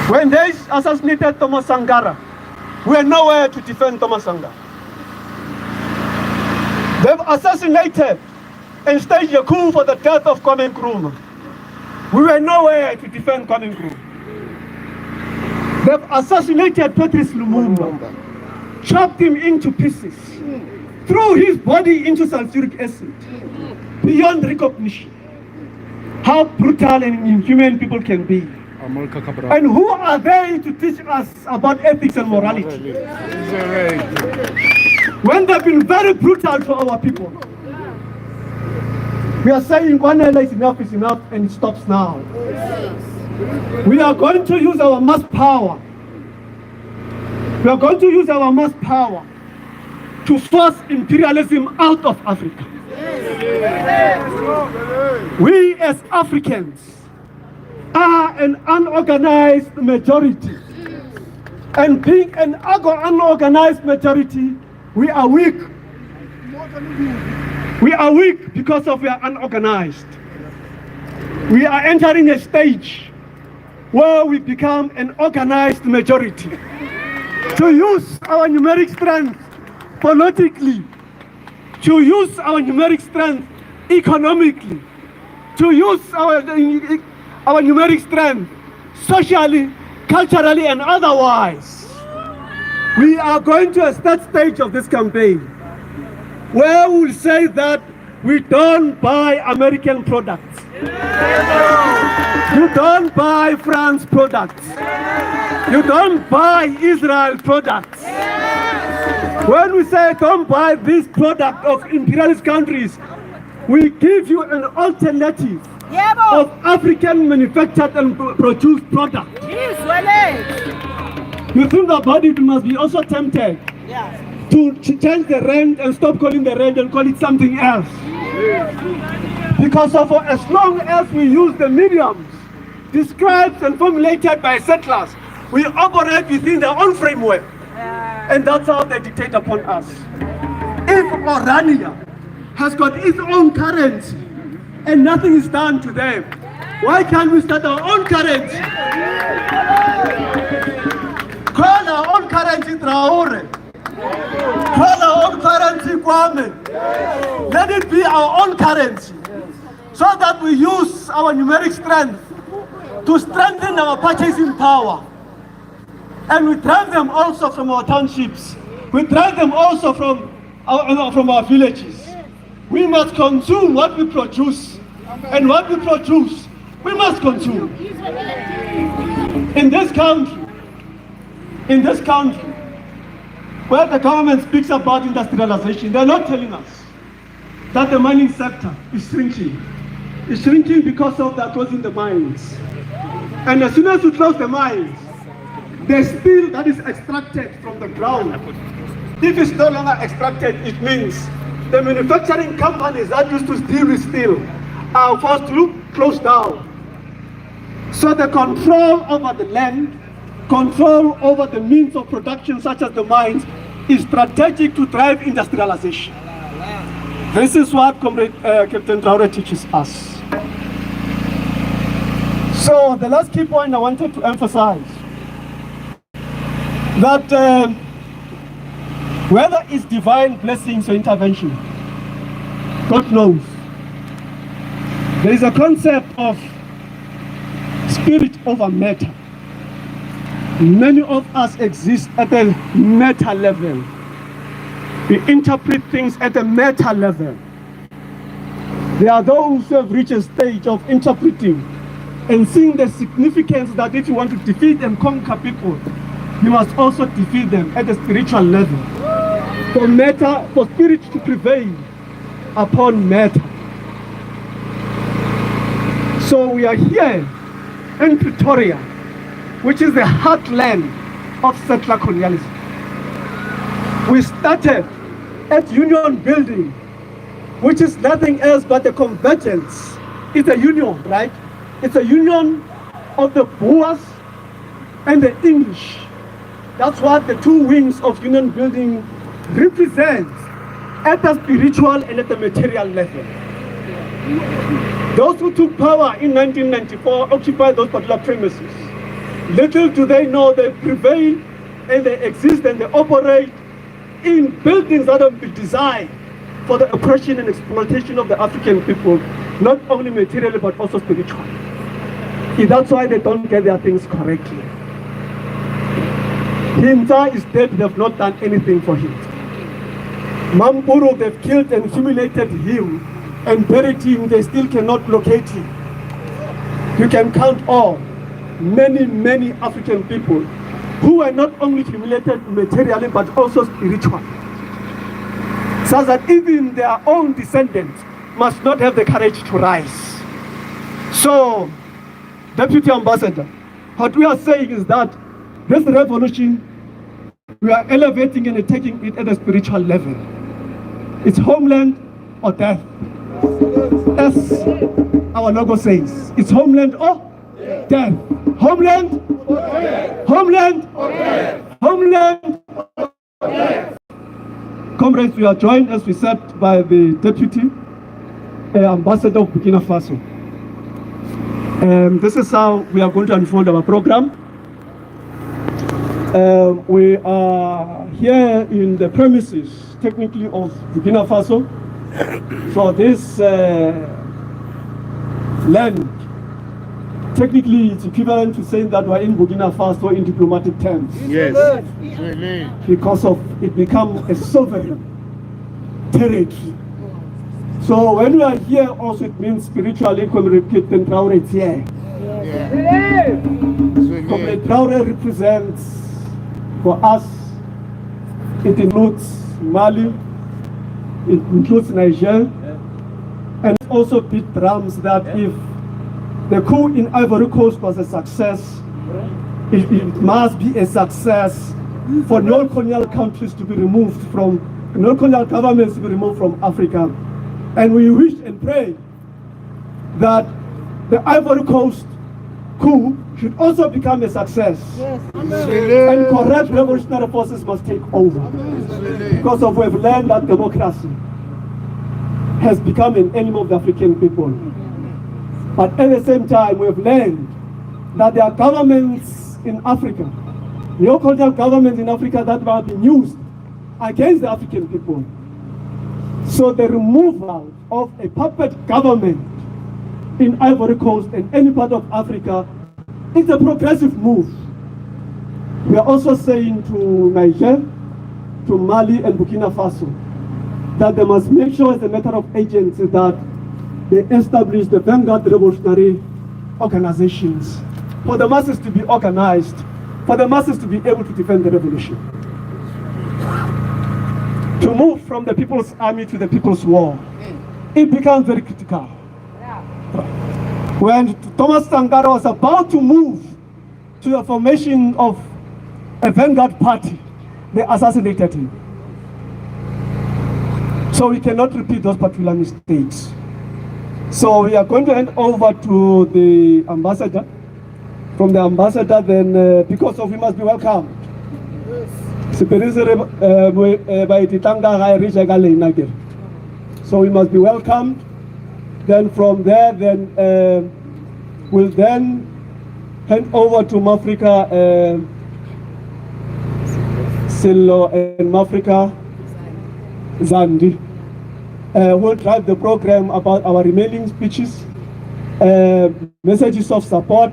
When they assassinated Thomas Sankara, we were nowhere to defend Thomas Sankara. They've assassinated and staged a coup for the death of Kwame Nkrumah. We were nowhere to defend Kwame Nkrumah. They've assassinated Patrice Lumumba, chopped him into pieces, threw his body into sulfuric acid, beyond recognition. How brutal and inhuman people can be. And who are they to teach us about ethics and morality? When they've been very brutal to our people. We are saying Kwanele is enough, and it stops now. We are going to use our mass power. We are going to use our mass power to force imperialism out of Africa. We as Africans are an unorganized majority. And being an unorganized majority, we are weak. We are weak because we are unorganized. We are entering a stage where we become an organized majority. To use our numeric strength politically, to use our numeric strength economically, to use our numeric strength socially, culturally, and otherwise. We are going to a third stage of this campaign where we'll say that we don't buy American products. You don't buy France products. You don't buy Israel products. When we say don't buy this product of imperialist countries, we give you an alternative of African manufactured and produced product. You think about it, you must be also tempted to change the rand and stop calling the rand and call it something else. Because of as long as we use the mediums described and formulated by settlers, we operate within their own framework. And that's how they dictate upon us. If Orania has got its own currency and nothing is done to them, why can't we start our own currency? Call our own currency Traore. Call our own currency Kwame. Let it be our own currency, so that we use our numeric strength to strengthen our purchasing power. And we drive them also from our townships. We drive them also from our villages. We must consume what we produce. And what we produce, we must consume. In this country, where the government speaks about industrialization, they're not telling us that the mining sector is shrinking. It's shrinking because of that closing the mines. And as soon as you close the mines, the steel that is extracted from the ground, if it's no longer extracted, it means the manufacturing companies that used to deal with steel are forced to close down. So the control over the land, control over the means of production such as the mines, is strategic to drive industrialization. This is what Captain Traore teaches us. So the last key point I wanted to emphasize, that whether it's divine blessings or intervention, God knows. There is a concept of spirit over matter. Many of us exist at a meta level. We interpret things at a meta level. There are those who have reached a stage of interpreting and seeing the significance that if you want to defeat and conquer people, you must also defeat them at a spiritual level. For spirit to prevail upon matter. So we are here in Pretoria, which is the heartland of settler colonialism. We started at Union Building, which is nothing else but a convergence. It's a union, right? It's a union of the Boers and the English. That's what the two wings of Union Building represent at the spiritual and at the material level. Those who took power in 1994 occupied those particular premises. Little do they know they prevail and they exist and they operate in buildings that have been designed for the oppression and exploitation of the African people, not only materially but also spiritually. That's why they don't get their things correctly. Hinta is dead, they've not done anything for him. Mamburu, they've killed and humiliated him and buried him, they still cannot locate him. You can count all, many African people who were not only humiliated materially but also spiritually. So that even their own descendants must not have the courage to rise. So, Deputy Ambassador, what we are saying is that this revolution, we are elevating and taking it at a spiritual level. It's homeland or death. As our logo says, it's homeland or death. Homeland or death. Homeland or death. Homeland or death. Comrades, we are joined, as we said, by the Deputy Ambassador of Burkina Faso. This is how we are going to unfold our program. We are here in the premises, technically, of Burkina Faso. So this land, technically, it's equivalent to saying that we're in Burkina Faso in diplomatic terms. Yes. Because of it become a sovereign territory. So when we are here, also it means spiritually, Comrade Captain Traore is here. Comrade Traore represents, for us, it includes Mali, it includes Niger, and also beat drums that if the coup in Ivory Coast was a success, it must be a success for non-colonial countries to be removed from, non-colonial governments to be removed from Africa. And we wish and pray that the Ivory Coast coup should also become a success. Yes. And corrupt revolutionary forces must take over. Because of we've learned that democracy has become an enemy of the African people. But at the same time, we've learned that there are governments in Africa, neo-colonial governments in Africa that have been used against the African people. So the removal of a puppet government in Ivory Coast and any part of Africa is a progressive move. We are also saying to Niger, to Mali and Burkina Faso, that they must make sure as a matter of agency that they establish the vanguard revolutionary organizations for the masses to be organized, for the masses to be able to defend the revolution. To move from the people's army to the people's war, it becomes very critical. When Thomas Sankara was about to move to the formation of a vanguard party, they assassinated him. So we cannot repeat those particular mistakes. So we are going to hand over to the ambassador. From the ambassador, then because of we must be welcomed. So we must be welcomed. Then from there, then we'll then hand over to Mafrika, Silo and Mafrika Zandi. We'll drive the program about our remaining speeches, messages of support.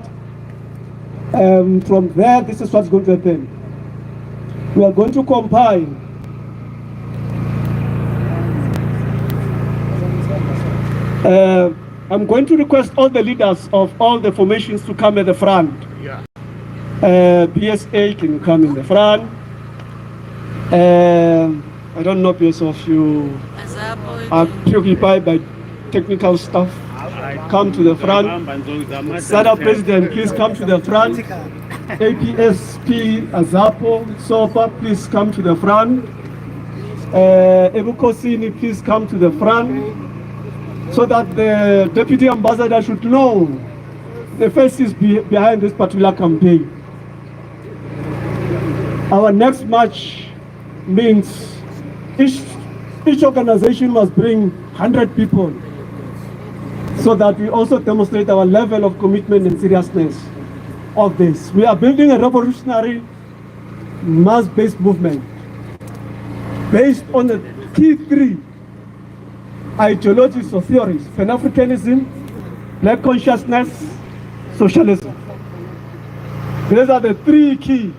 From there, this is what's going to happen. We are going to compile I'm going to request all the leaders of all the formations to come at the front. Yeah. BSA can come in the front. I don't know because of you are preoccupied by technical stuff. Come to the front. Sada President, please come to the front. APSP, Azapo, SOFA, please come to the front. Ebukosini, please come to the front. So that the Deputy Ambassador should know the faces behind this particular campaign. Our next march means each organization must bring 100 people so that we also demonstrate our level of commitment and seriousness. of this. We are building a revolutionary mass-based movement based on the key three ideologies or theories: Pan-Africanism, Black consciousness, socialism. These are the three key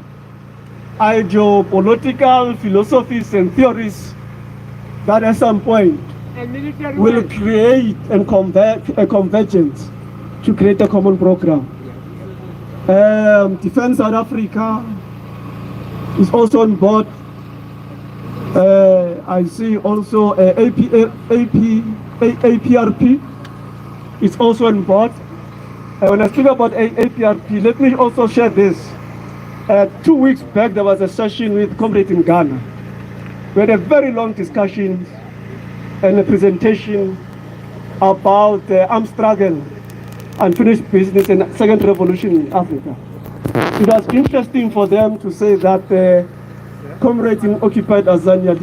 ideopolitical philosophies and theories that at some point will create and a convergence to create a common program. Defense South Africa is also on board. I see also APRP is also on board. When I speak about APRP, let me also share this. 2 weeks back, there was a session with comrades in Ghana. We had a very long discussion and a presentation about the armed struggle, unfinished business, and second revolution in Africa. It was interesting for them to say that the comrades in occupied Azania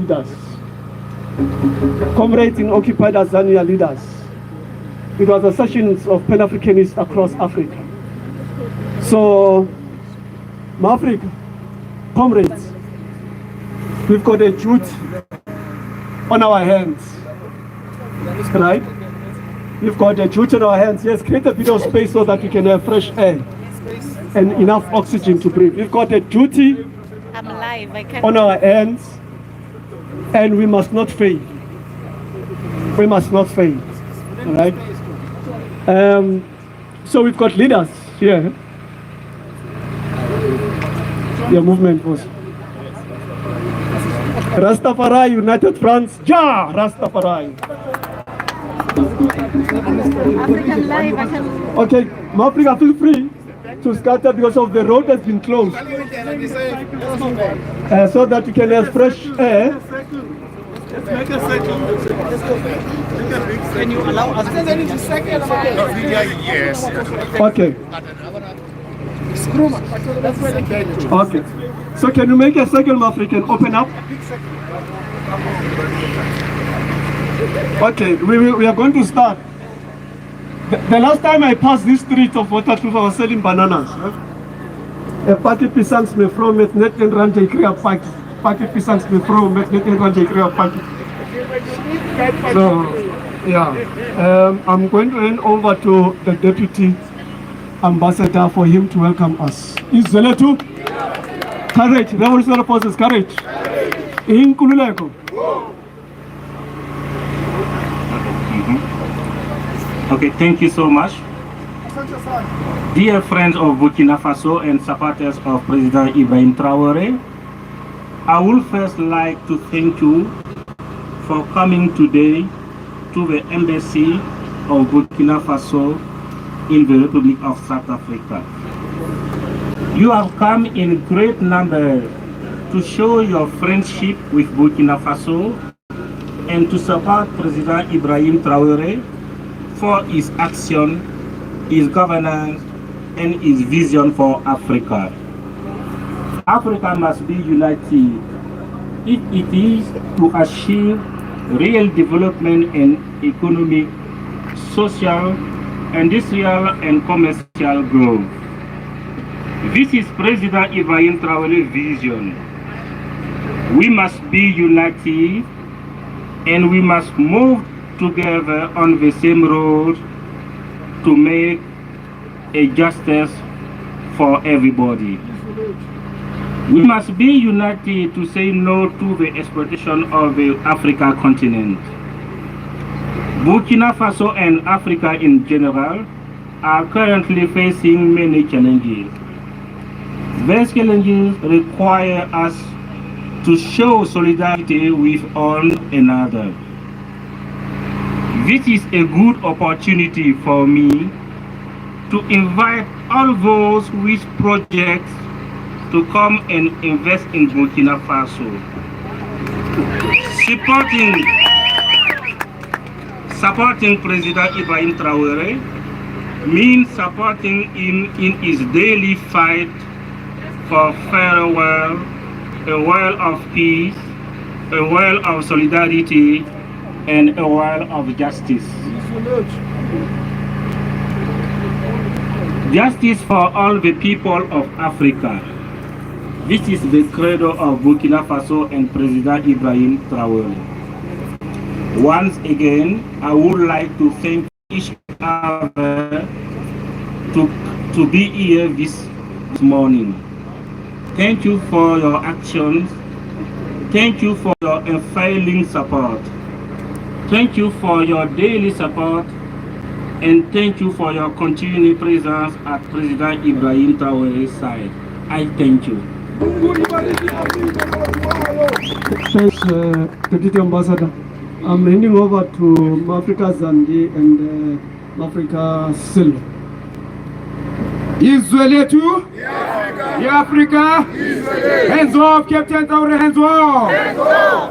leaders, it was a session of Pan-Africanists across Africa. So, Africa, comrades, we've got a duty on our hands, right? We've got a duty on our hands. Yes, create a bit of space so that we can have fresh air and enough oxygen to breathe. We've got a duty on our hands, and we must not fail. We must not fail, all right? So we've got leaders here. Your movement was Rastafari, United France, Ja, Rastafari. African live, I can... Okay, Africa, feel free to scatter because of the road has been closed. So that you can have fresh air. Let's make a second. Can you allow us to make a second? Yes. Okay. Okay. So can you make a second, African? Open up. Okay, we are going to start. The last time I passed this street of Waterkloof, I was selling bananas. A party pisans me from it, net and ranje kriya party pisans me from it, net and ranje kriya party. So, yeah, I'm going to hand over to the Deputy Ambassador for him to welcome us. Is Zeletu? Courage, Revolutionary Forces, courage. Inkululeko. Okay, thank you so much. Dear friends of Burkina Faso and supporters of President Ibrahim Traore, I would first like to thank you for coming today to the embassy of Burkina Faso in the Republic of South Africa. You have come in great number to show your friendship with Burkina Faso and to support President Ibrahim Traore for his action, his governance, and his vision for Africa. Africa must be united if it is to achieve real development in economic, social, industrial, and commercial growth. This is President Ibrahim Traore's vision. We must be united and we must move together on the same road to make a justice for everybody. We must be united to say no to the exploitation of the African continent. Burkina Faso and Africa in general are currently facing many challenges. These challenges require us to show solidarity with one another. This is a good opportunity for me to invite all those with projects to come and invest in Burkina Faso. Supporting President Ibrahim Traore means supporting him in his daily fight for a fair world, a world of peace, a world of solidarity, and a world of justice. Justice for all the people of Africa. This is the credo of Burkina Faso and President Ibrahim Traore. Once again, I would like to thank each other to be here this morning. Thank you for your actions. Thank you for your unfailing support. Thank you for your daily support. And thank you for your continued presence at President Ibrahim Traore's side. I thank you. Thanks, Deputy Ambassador. I'm handing over to Mafrika Zandi and Mafrika Silva. Israel too? Africa? Hands off, Captain Traore, hands off!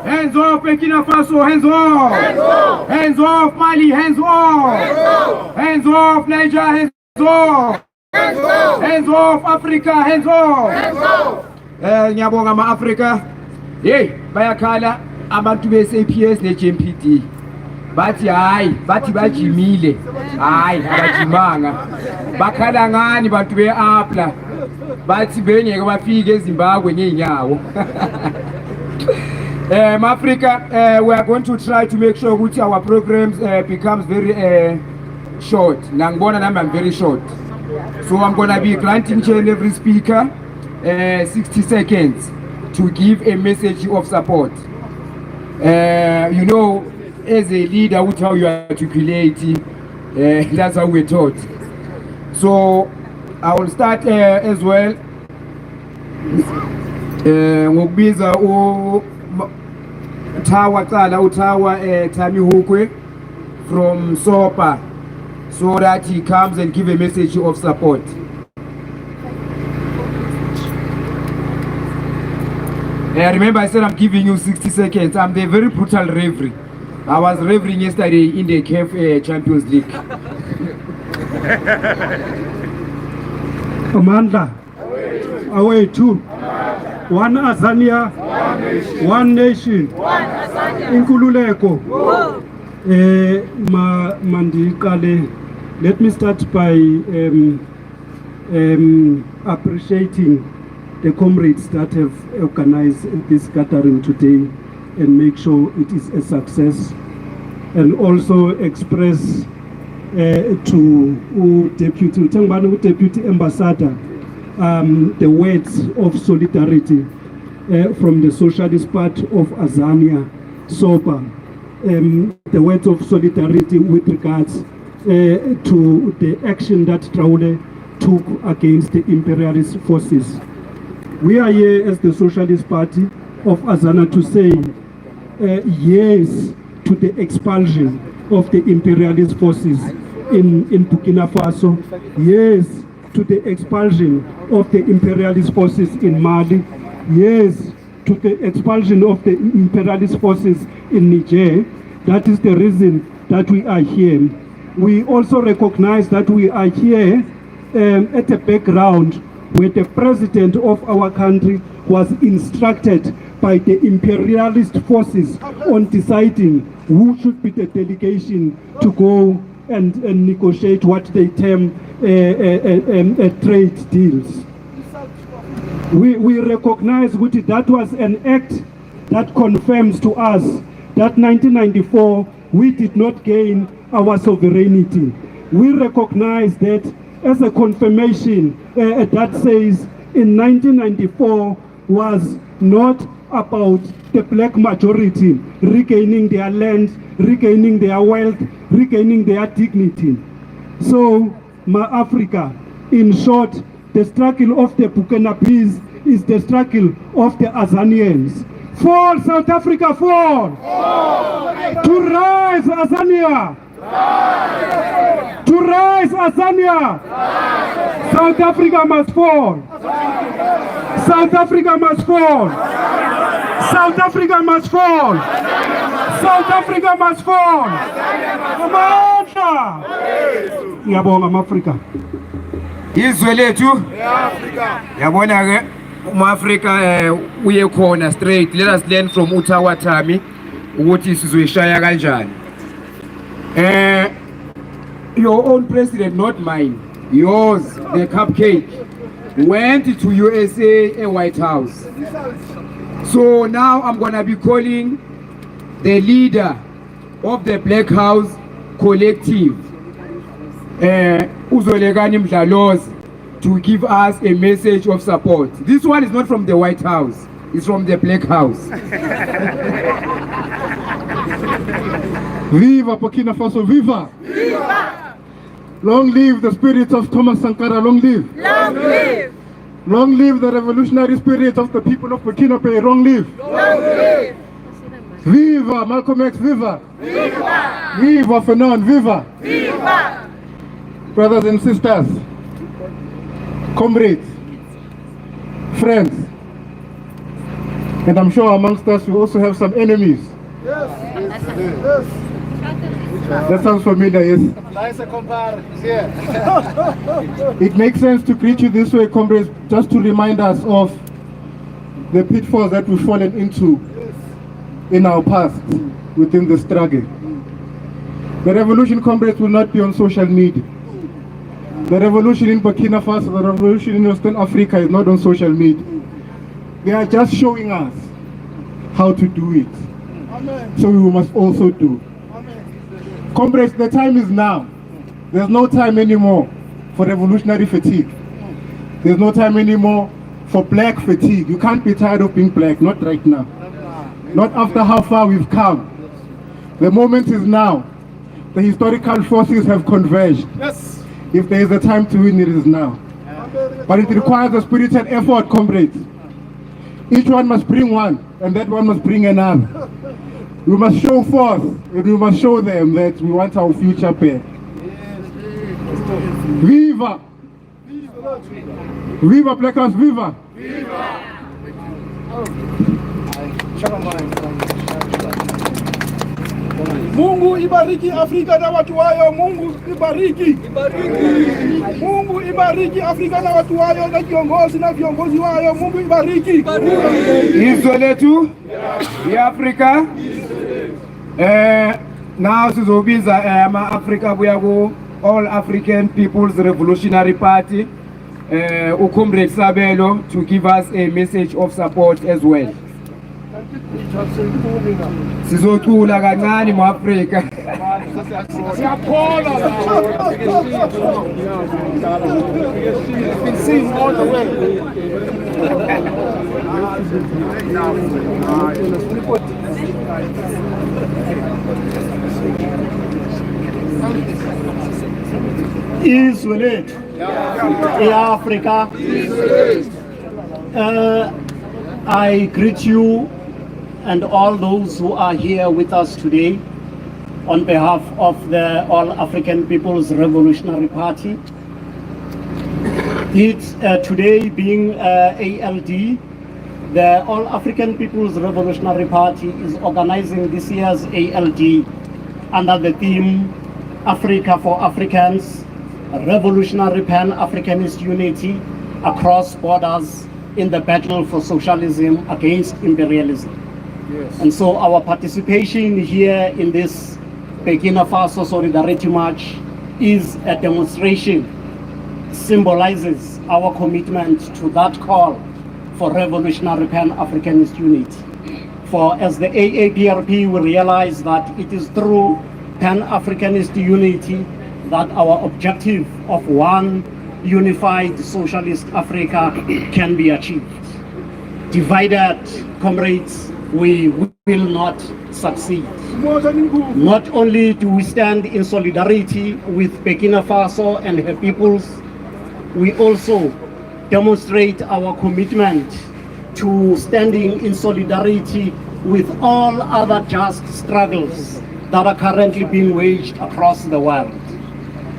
Hands off, Burkina Faso, hands off! Hands off, Mali, hands off! Hands off, Niger, hands off! Hands off, Africa, hands off! Nyabonga ma Africa. Hey, bayakhala abantu be-SAPS ne-JMPD. Bathi hayi, bathi bajimile. Hayi, abajimanga. Bakhala ngani bantu be-APLA. Bathi bengeke bafike eZimbabwe ngeenyawo. Africa, we are going to try to make sure that our programs becomes very short. Nangibona nami I'm very short. So I'm going to be granting each and every speaker 60 seconds to give a message of support. You know, as a leader, with how you articulate, that's how we're taught. So I will start as well. Ngokubiza Utawa Tami Hukwe from SOPA, so that he comes and give a message of support. Remember I said I'm giving you 60 seconds. I'm the very brutal referee. I was refereeing yesterday in the CAF Champions League. Amanda, away two. One Azania, one nation. Inkululeko. Mandikale. Let me start by appreciating the comrades that have organized this gathering today and make sure it is a success, and also express to Deputy Ambassador the words of solidarity from the Socialist Party of Azania, SOPA, the words of solidarity with regards to the action that Traore took against the imperialist forces. We are here as the Socialist Party of Azania to say yes to the expulsion of the imperialist forces in Burkina Faso, yes to the expulsion of the imperialist forces in Mali, yes to the expulsion of the imperialist forces in Niger. That is the reason that we are here. We also recognize that we are here at a background where the president of our country was instructed by the imperialist forces on deciding who should be the delegation to go and negotiate what they term trade deals. We recognize that was an act that confirms to us that 1994 we did not gain our sovereignty. We recognize that as a confirmation that says in 1994 was not about the black majority regaining their land, regaining their wealth, regaining their dignity. So, Africa, in short, the struggle of the Burkinabés is the struggle of the Azanians. Fall, South Africa, fall! To rise, Azania! To rise, Azania! South Africa must fall! South Africa must fall! South Africa must fall! South Africa must fall! Amandla! Ngiyabonga Africa. Izwe lethu yabona ke uMafrika uye khona straight. Let us learn from Utawa Tami ukuthi sizoyishaya kanjani. Your own president, not mine, yours, the cupcake, went to USA, a White House. So now I'm gonna be calling the leader of the Black House Collective, Uzolekani Mdlalozi, to give us a message of support. This one is not from the White House, it's from the Black House. Viva Burkina Faso, viva! Viva! Long live the spirit of Thomas Sankara, long live! Long live! Long live the revolutionary spirit of the people of Burkina Faso, long live! Long live! Viva Malcolm X, viva! Viva! Viva Fanon, viva! Viva! Brothers and sisters, comrades, friends, and I'm sure amongst us we also have some enemies. That sounds familiar, yes? It makes sense to greet you this way, comrades, just to remind us of the pitfalls that we've fallen into in our past within the struggle. The revolution, comrades, will not be on social media. The revolution in Burkina Faso, the revolution in Western Africa is not on social media. They are just showing us how to do it. So we must also do. Comrades, the time is now. There's no time anymore for revolutionary fatigue. There's no time anymore for black fatigue. You can't be tired of being black, not right now. Not after how far we've come. The moment is now. The historical forces have converged. Yes. If there is a time to win, it is now. But it requires a spirited effort, comrades. Each one must bring one, and that one must bring another. We must show forth, and we must show them that we want our future back. Viva! Viva Black House, viva! Mungu ibariki Afrika na watu wayo. Mungu ibariki. Mungu ibariki Afrika na watu wayo na kiongozi na viongozi wayo. Mungu ibariki. Izwe letu ya Afrika. Now sizobiza ama-Afrika buya ku All African People's Revolutionary Party, uComrade Sabelo, to give us a message of support as well. Sizocula kancane mu-Afrika. Izwe lethu eAfrika. I greet you and all those who are here with us today on behalf of the All African People's Revolutionary Party. It's today being ALD, the All African People's Revolutionary Party is organizing this year's ALD under the theme Africa for Africans, Revolutionary Pan-Africanist Unity across borders in the battle for socialism against imperialism. Yes. And so our participation here in this Burkina Faso Solidarity March is a demonstration, symbolizes our commitment to that call for revolutionary Pan-Africanist unity. For as the AAPRP, we realize that it is through Pan-Africanist unity that our objective of one unified socialist Africa can be achieved. Divided, comrades, we will not succeed. Not only do we stand in solidarity with Burkina Faso and her peoples, we also demonstrate our commitment to standing in solidarity with all other just struggles that are currently being waged across the world.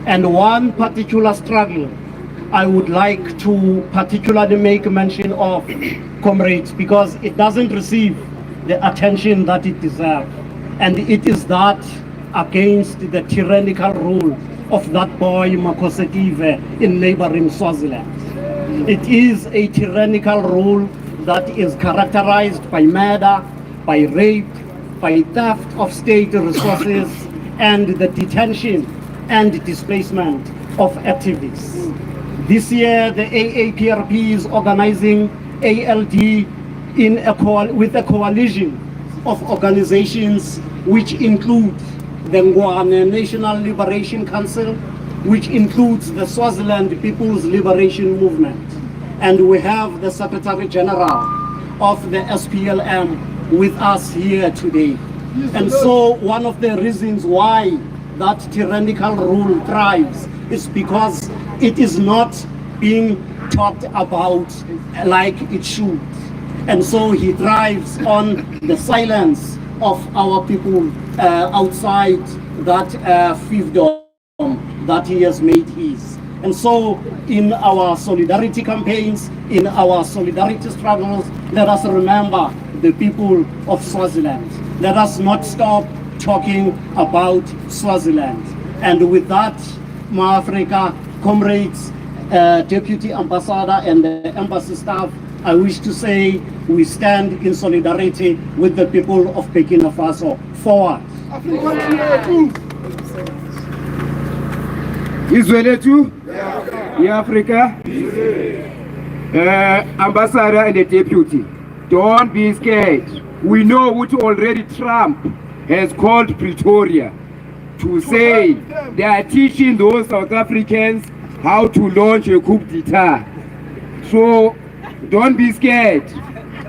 And one particular struggle I would like to particularly make mention of, comrades, because it doesn't receive the attention that it deserves. And it is that against the tyrannical rule of that boy Makosetive in neighboring Swaziland. It is a tyrannical rule that is characterized by murder, by rape, by theft of state resources, and the detention and displacement of activists. This year, the AAPRP is organizing ALD with a coalition of organizations which include the Tshwane National Liberation Council, which includes the Swaziland People's Liberation Movement. And we have the Secretary General of the SPLM with us here today. And so one of the reasons why that tyrannical rule thrives is because it is not being talked about like it should. And so he thrives on the silence of our people outside that fiefdom that he has made his. And so in our solidarity campaigns, in our solidarity struggles, let us remember the people of Swaziland. Let us not stop talking about Swaziland. And with that, Ma-Africa, comrades, Deputy Ambassador and the embassy staff, I wish to say we stand in solidarity with the people of Burkina Faso. Forward. Israel too? Africa? Ambassador and the deputy, don't be scared. We know what already Trump has called Pretoria to say they are teaching those South Africans how to launch a coup d'etat. So don't be scared.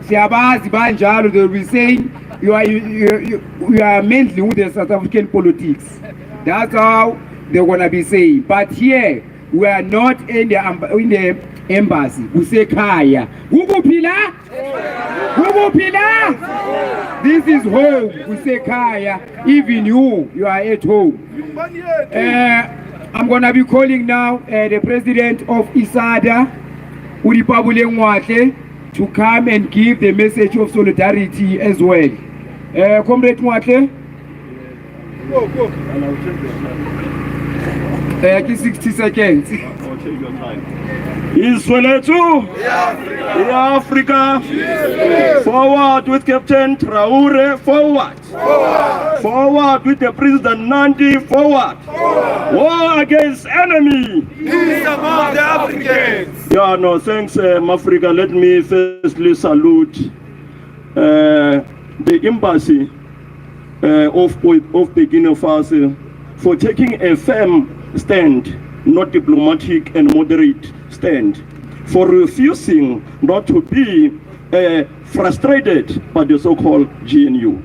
Siabazi banjalo, they'll be saying you are mainly with the South African politics. That's how they're gonna be saying. But here we are not in the embassy. We say Kaya. Gugupila? This is home. We say Kaya. Even you are at home. I'm gonna be calling now the president of ISADA, Uripabule Mwate, to come and give the message of solidarity as well. Comrade Mwate? Go. 60 seconds. Israel too. Africa. Forward with Captain Traore. Forward with the President Nandi. Forward. War against enemy. Peace among the Africans. Yeah, no, thanks, Africa. Let me firstly salute the embassy of Burkina Faso for taking a firm stand, not diplomatic and moderate stand, for refusing not to be frustrated by the so-called GNU.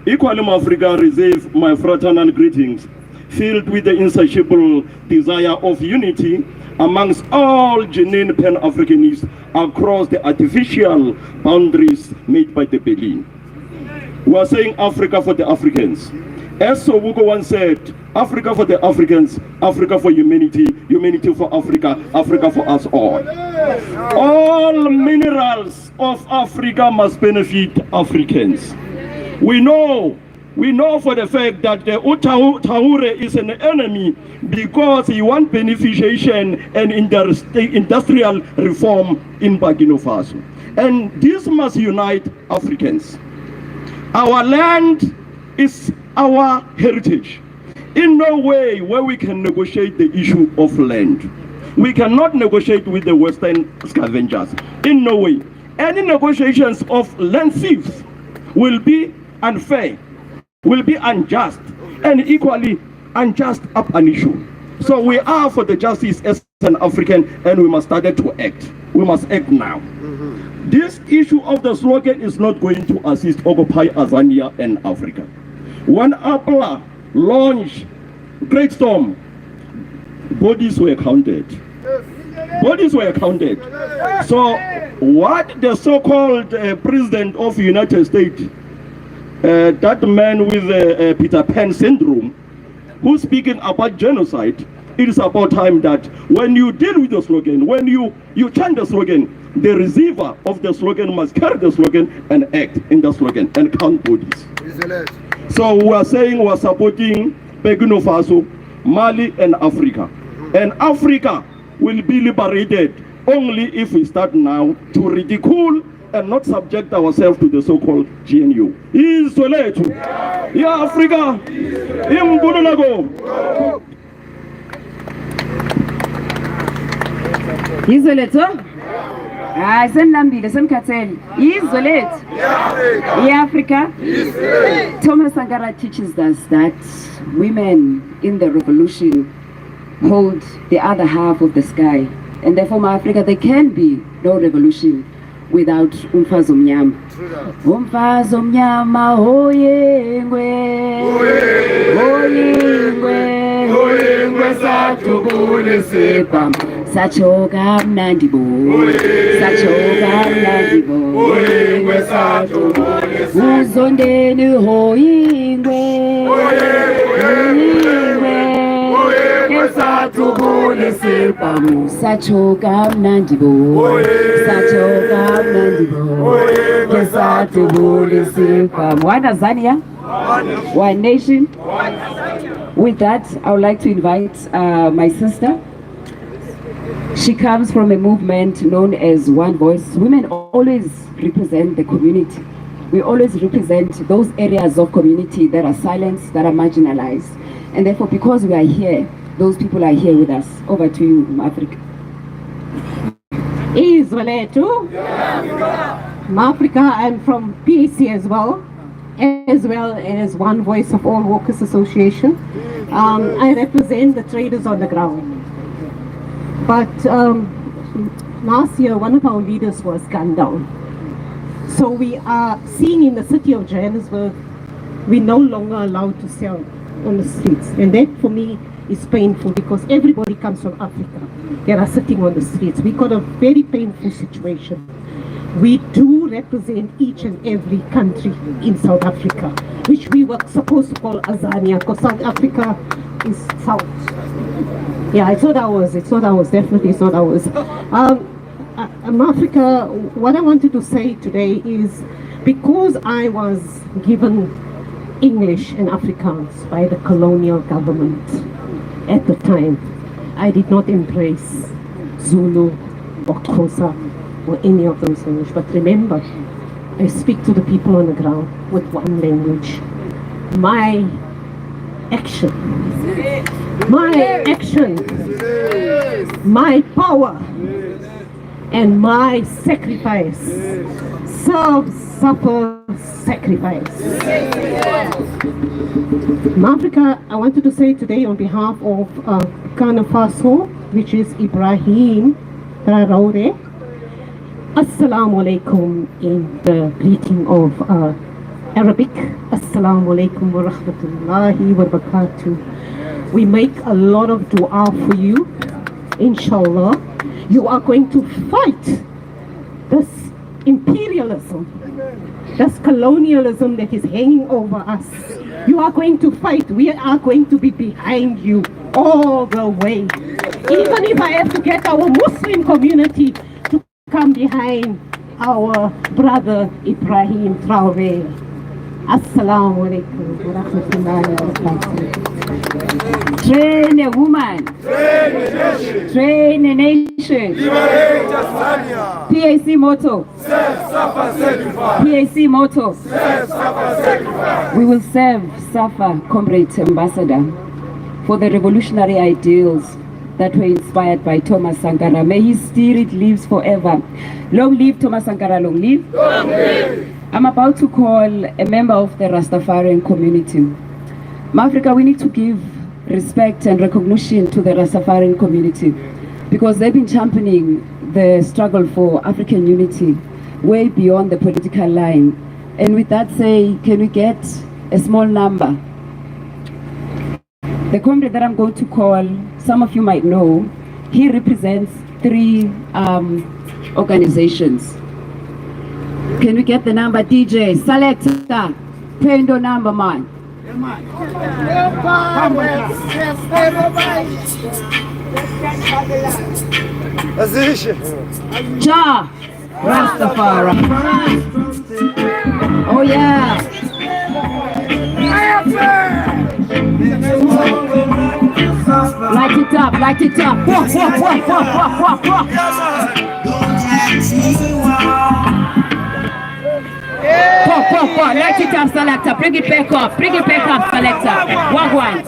Equally, Africa receive my fraternal greetings, filled with the insatiable desire of unity amongst all genuine Pan-Africanists across the artificial boundaries made by the Berlin. We are saying Africa for the Africans. As Sobuko once said, Africa for the Africans, Africa for humanity, humanity for Africa, Africa for us all. All minerals of Africa must benefit Africans. We know for the fact that the Traore is an enemy because he wants beneficiation and industrial reform in Burkina Faso. And this must unite Africans. Our land is our heritage. In no way where we can negotiate the issue of land. We cannot negotiate with the Western scavengers. In no way. Any negotiations of land thieves will be unfair, will be unjust, and equally unjust up an issue. So we are for the justice as an African, and we must start to act. We must act now. This issue of the slogan is not going to assist Occupy Azania and Africa. When Apple launched Great Storm, bodies were counted. Bodies were counted. So what the so-called President of the United States, that man with Peter Pan syndrome, who's speaking about genocide, it is about time that when you deal with the slogan, when you chant the slogan, the receiver of the slogan must carry the slogan and act in the slogan and count bodies. So we are saying we are supporting Burkina Faso, Mali and Africa. And Africa will be liberated only if we start now to ridicule and not subject ourselves to the so-called GNU. Yeah, Africa. Izwe lethu? Hayi senilambile senikhathele. Izwe lethu? Africa. Thomas Sankara teaches us that women in the revolution hold the other half of the sky. And therefore, Africa, there can be no revolution without umfazi omnyama. Umfazi omnyama oyengwe, oyengwe, oyengwe satubule sepam. Sachoka mnandi bo, sachoka mnandi bo, oyengwe satubule sepam. Uzondeni oyengwe, oyengwe, satubule sepam. Sachoka mnandi bo, sachoka mnandi bo, satubule sepam. One Tanzania, one nation. With that, I would like to invite my sister. She comes from a movement known as One Voice. Women always represent the community. We always represent those areas of community that are silenced, that are marginalized. And therefore, because we are here, those people are here with us. Over to you, Africa. Israel too? Africa, I'm from PAC as well as One Voice of All Workers Association. I represent the traders on the ground. But last year, one of our leaders was gunned down. So we are seeing in the city of Johannesburg, we're no longer allowed to sell on the streets. And that for me is painful because everybody comes from Africa that are sitting on the streets. We got a very painful situation. We do represent each and every country in South Africa, which we were supposed to call Azania, because South Africa is South. Yeah, it's not ours, definitely it's not ours. Africa, what I wanted to say today is, because I was given English and Afrikaans by the colonial government at the time, I did not embrace Zulu or Xhosa or any of those languages. But remember, I speak to the people on the ground with one language. My action, my power, and my sacrifice suffer sacrifice. Africa, I wanted to say today on behalf of Burkina Faso, which is Ibrahim Traore, Assalamu alaikum in the greeting of Arabic. Assalamu alaikum wa rahmatullahi wa barakatuh. We make a lot of dua for you, inshallah. You are going to fight this imperialism, this colonialism that is hanging over us. You are going to fight. We are going to be behind you all the way. Even if I have to get our Muslim community to come behind our brother Ibrahim Traore. Assalamu alaikum wa rahmatullahi wa barakatuh. Train a woman. Train a nation. Train a nation. Liberate Tanzania. PAC motto. Serve, suffer, sacrifice. PAC motto. Serve, suffer, sacrifice. We will serve, suffer, comrade ambassador, for the revolutionary ideals that were inspired by Thomas Sankara. May his spirit live forever. Long live Thomas Sankara, long live. Long live. I'm about to call a member of the Rastafarian community. Africa, we need to give respect and recognition to the Rastafarian community because they've been championing the struggle for African unity way beyond the political line. And with that say, can we get a small number? The comrade that I'm going to call, some of you might know, he represents 3 organizations. Can we get the number, DJ? Selector, Pendo number, man. Ja, Rastafari. Oh yeah. Light it up, light it up. Walk, walk, walk, walk, walk, walk, walk. Walk, walk, walk. Light it up, selector. Bring it back up. Bring it back up, selector. Walk one.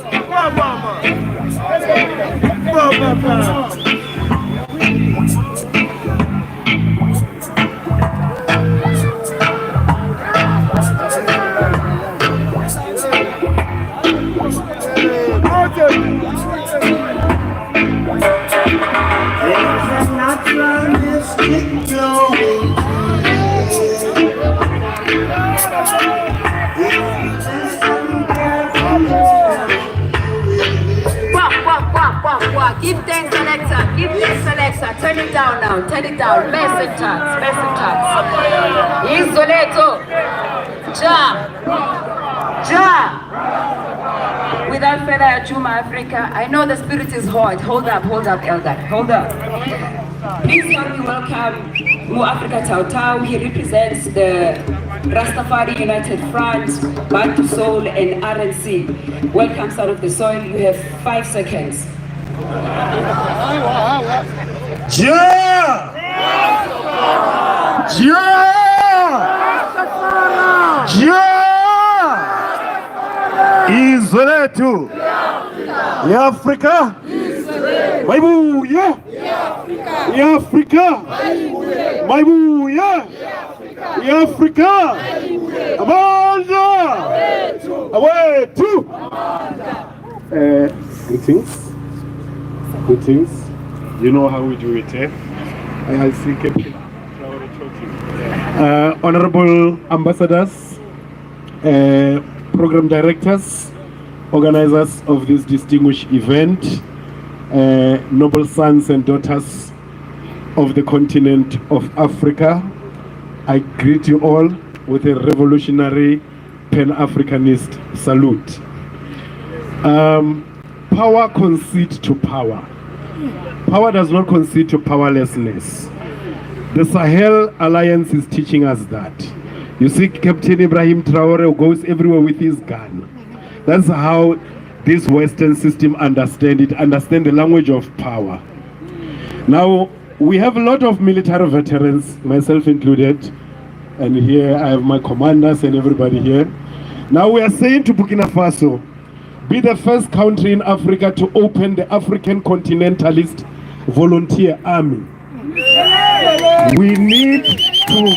Give thanks, Alexa. Give thanks, Alexa. Turn it down now. Turn it down. Massive chance. Massive chance. Isoleto. Ja. Ja. Without further ado, my Africa, I know the spirit is hot. Hold up, Elder. Hold up. Please help me welcome Mu Africa Tau Tau. He represents the Rastafari United Front, Bantu Soul, and RNC. Welcome, Son of the Soil. You have 5 seconds. Ja! Ja! Ja! Isoleto! Ya Afrika! Maibuya! Ya Afrika! Maibuya! Ya Afrika! Amanda! Awetu! Greetings. You know how we do it, eh? I see Captain Traore talking. Honorable ambassadors, program directors, organizers of this distinguished event, noble sons and daughters of the continent of Africa, I greet you all with a revolutionary Pan-Africanist salute. Power concedes to power. Power does not concede to powerlessness. The Sahel Alliance is teaching us that. You see, Captain Ibrahim Traore goes everywhere with his gun. That's how this Western system understand the language of power. Now, we have a lot of military veterans, myself included, and here I have my commanders and everybody here. Now we are saying to Burkina Faso, be the first country in Africa to open the African Continentalist Volunteer Army. We need to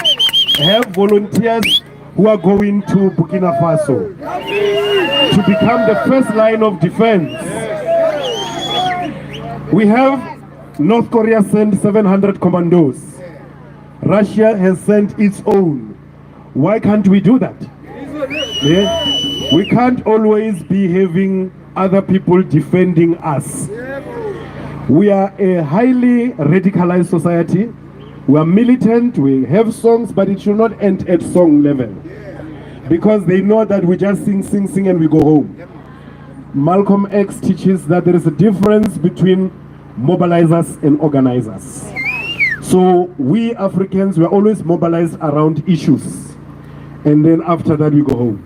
have volunteers who are going to Burkina Faso to become the first line of defense. We have North Korea sent 700 commandos. Russia has sent its own. Why can't we do that? Yeah? We can't always be having other people defending us. We are a highly radicalized society. We are militant, we have songs, but it should not end at song level. Because they know that we just sing and we go home. Malcolm X teaches that there is a difference between mobilizers and organizers. So we Africans, we are always mobilized around issues. And then after that we go home.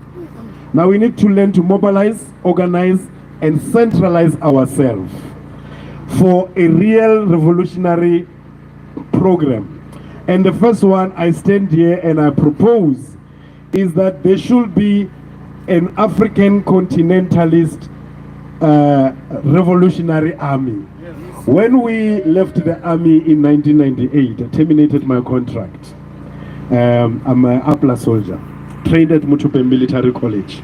Now we need to learn to mobilize, organize, and centralize ourselves for a real revolutionary program. And the first one I stand here and I propose is that there should be an African continentalist revolutionary army. When we left the army in 1998, I terminated my contract. I'm an APLA soldier, trained at Mutupe Military College.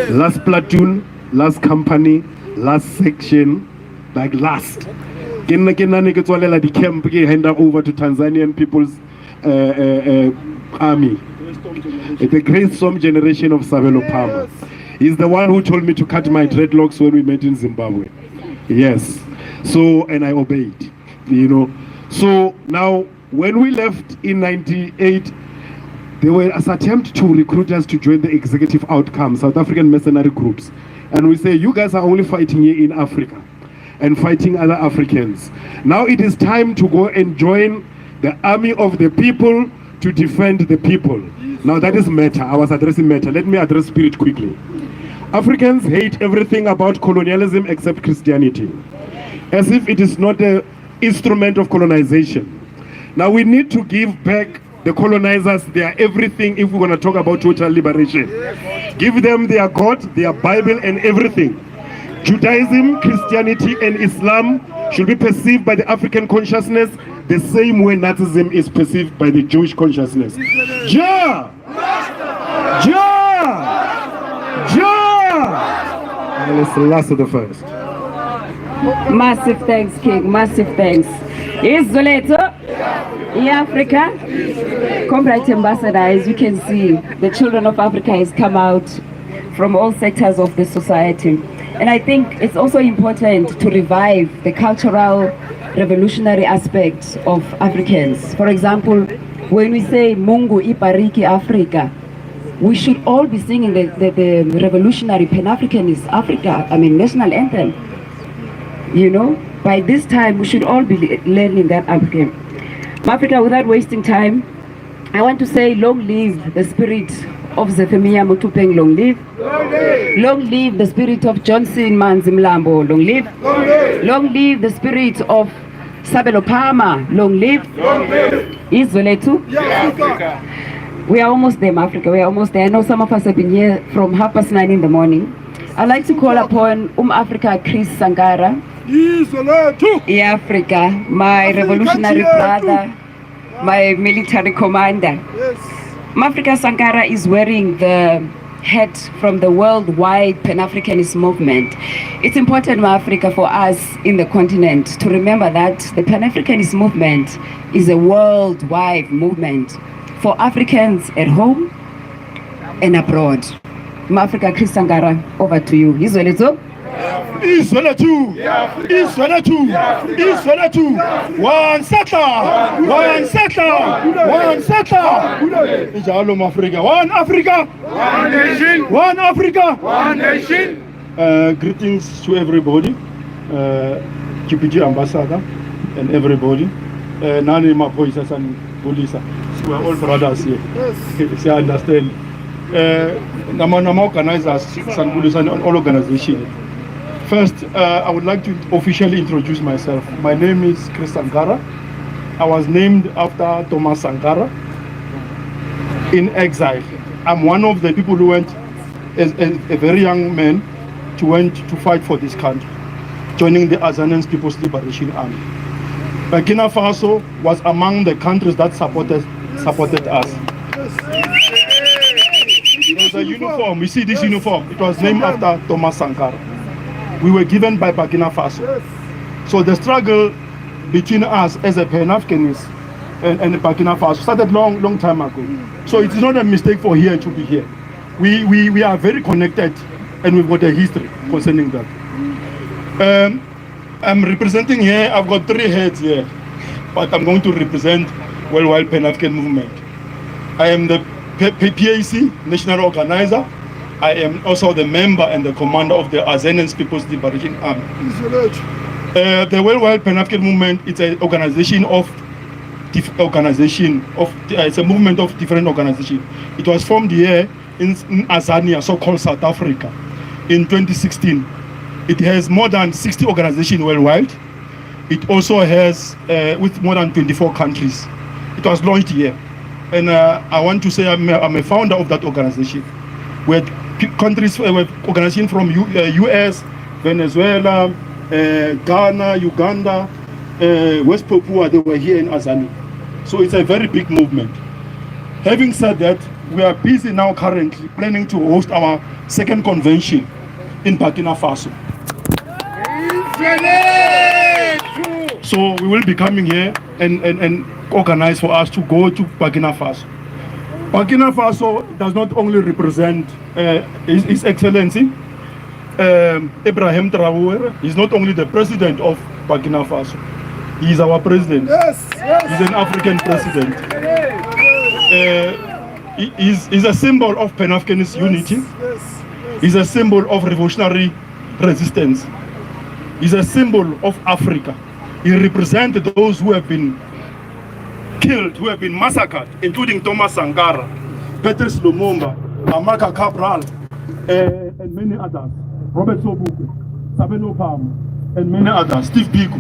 Last platoon, last company, last section, like last. Hand over to Tanzanian People's Army. The great Storm generation of Savelo Palmer. He's the one who told me to cut my dreadlocks when we met in Zimbabwe. Yes. So, and I obeyed, you know. So now, when we left in 98, there were an attempt to recruit us to join the Executive Outcome, South African mercenary groups. And we say, you guys are only fighting here in Africa and fighting other Africans. Now it is time to go and join the army of the people to defend the people. Now that is matter. I was addressing matter. Let me address spirit quickly. Africans hate everything about colonialism except Christianity, as if it is not an instrument of colonization. Now we need to give back the colonizers their everything if we're going to talk about total liberation. Give them their God, their Bible and everything. Judaism, Christianity and Islam should be perceived by the African consciousness the same way Nazism is perceived by the Jewish consciousness. Ja! Ja! Ja! And it's the last of the first. Massive thanks, King. Massive thanks. Izoleto, Africa. Comrade Ambassador, as you can see, the children of Africa has come out from all sectors of the society. And I think it's also important to revive the cultural revolutionary aspects of Africans. For example, when we say Mungu Ibariki Africa, we should all be singing the revolutionary Pan-Africanist Africa, national anthem. You know, by this time we should all be learning that African. Africa, without wasting time, I want to say long live the spirit of Zephemia Mutupeng, long live. Long live the spirit of Johnson Manzimlambo, long live. Long live the spirit of Sabelo Palmer, long live. Izoletu. Africa. We are almost there, Africa. We are almost there. I know some of us have been here from 9:30 in the morning. I'd like to call upon Africa Chris Sankara, Africa, my revolutionary brother, my military commander. Africa Sankara is wearing the hat from the worldwide Pan-Africanist movement. It's important, Africa, for us in the continent to remember that the Pan-Africanist movement is a worldwide movement for Africans at home and abroad. Africa Chris Sankara, over to you. Izoleto. Isolatu, Isolatu, Isolatu, one settler, one settler, one settler. Ijalo Africa, one Africa, One nation. one Africa. One nation. Greetings to everybody, GPG ambassador and everybody. Nani Mapoisa and Polisa, we are all brothers here. Yes. I understand. Nama organizers, Sanbulisa and all organizations. First, I would like to officially introduce myself. My name is Chris Sankara. I was named after Thomas Sankara in exile. I'm one of the people who went as a very young man to fight for this country, joining the Azanian People's Liberation Army. Burkina Faso was among the countries that supported us. There's a uniform, we see this uniform, it was named after Thomas Sankara. We were given by Burkina Faso. So the struggle between us as a Pan-Africanist and Burkina Faso started long time ago. So it is not a mistake for here to be here. We are very connected and we've got a history concerning that. I'm representing here, I've got 3 heads here, but I'm going to represent Worldwide Pan-African Movement. I am the PAC, National Organizer. I am also the member and the commander of the Azanian People's Liberation Army. The Worldwide Pan-African Movement, it's an organization it's a movement of different organizations. It was formed here in Azania, so-called South Africa, in 2016. It has more than 60 organizations worldwide. It also has with more than 24 countries. It was launched here. And I want to say I'm a founder of that organization. We had countries, organizations from US, Venezuela, Ghana, Uganda, West Papua, they were here in Azania. So it's a very big movement. Having said that, we are busy now currently planning to host our 2nd convention in Burkina Faso. So we will be coming here and organize for us to go to Burkina Faso. Burkina Faso does not only represent His Excellency Ibrahim Traore. He's not only the president of Burkina Faso, he is our president. Yes. He's an African president. He's a symbol of Pan-Africanist unity. He's a symbol of revolutionary resistance. He's a symbol of Africa. He represents those who have been killed, who have been massacred, including Thomas Sankara, Patrice Lumumba, Amaka Cabral, and many others. Robert Sobukwe, Sabelo Palmer, and many others, Steve Biko.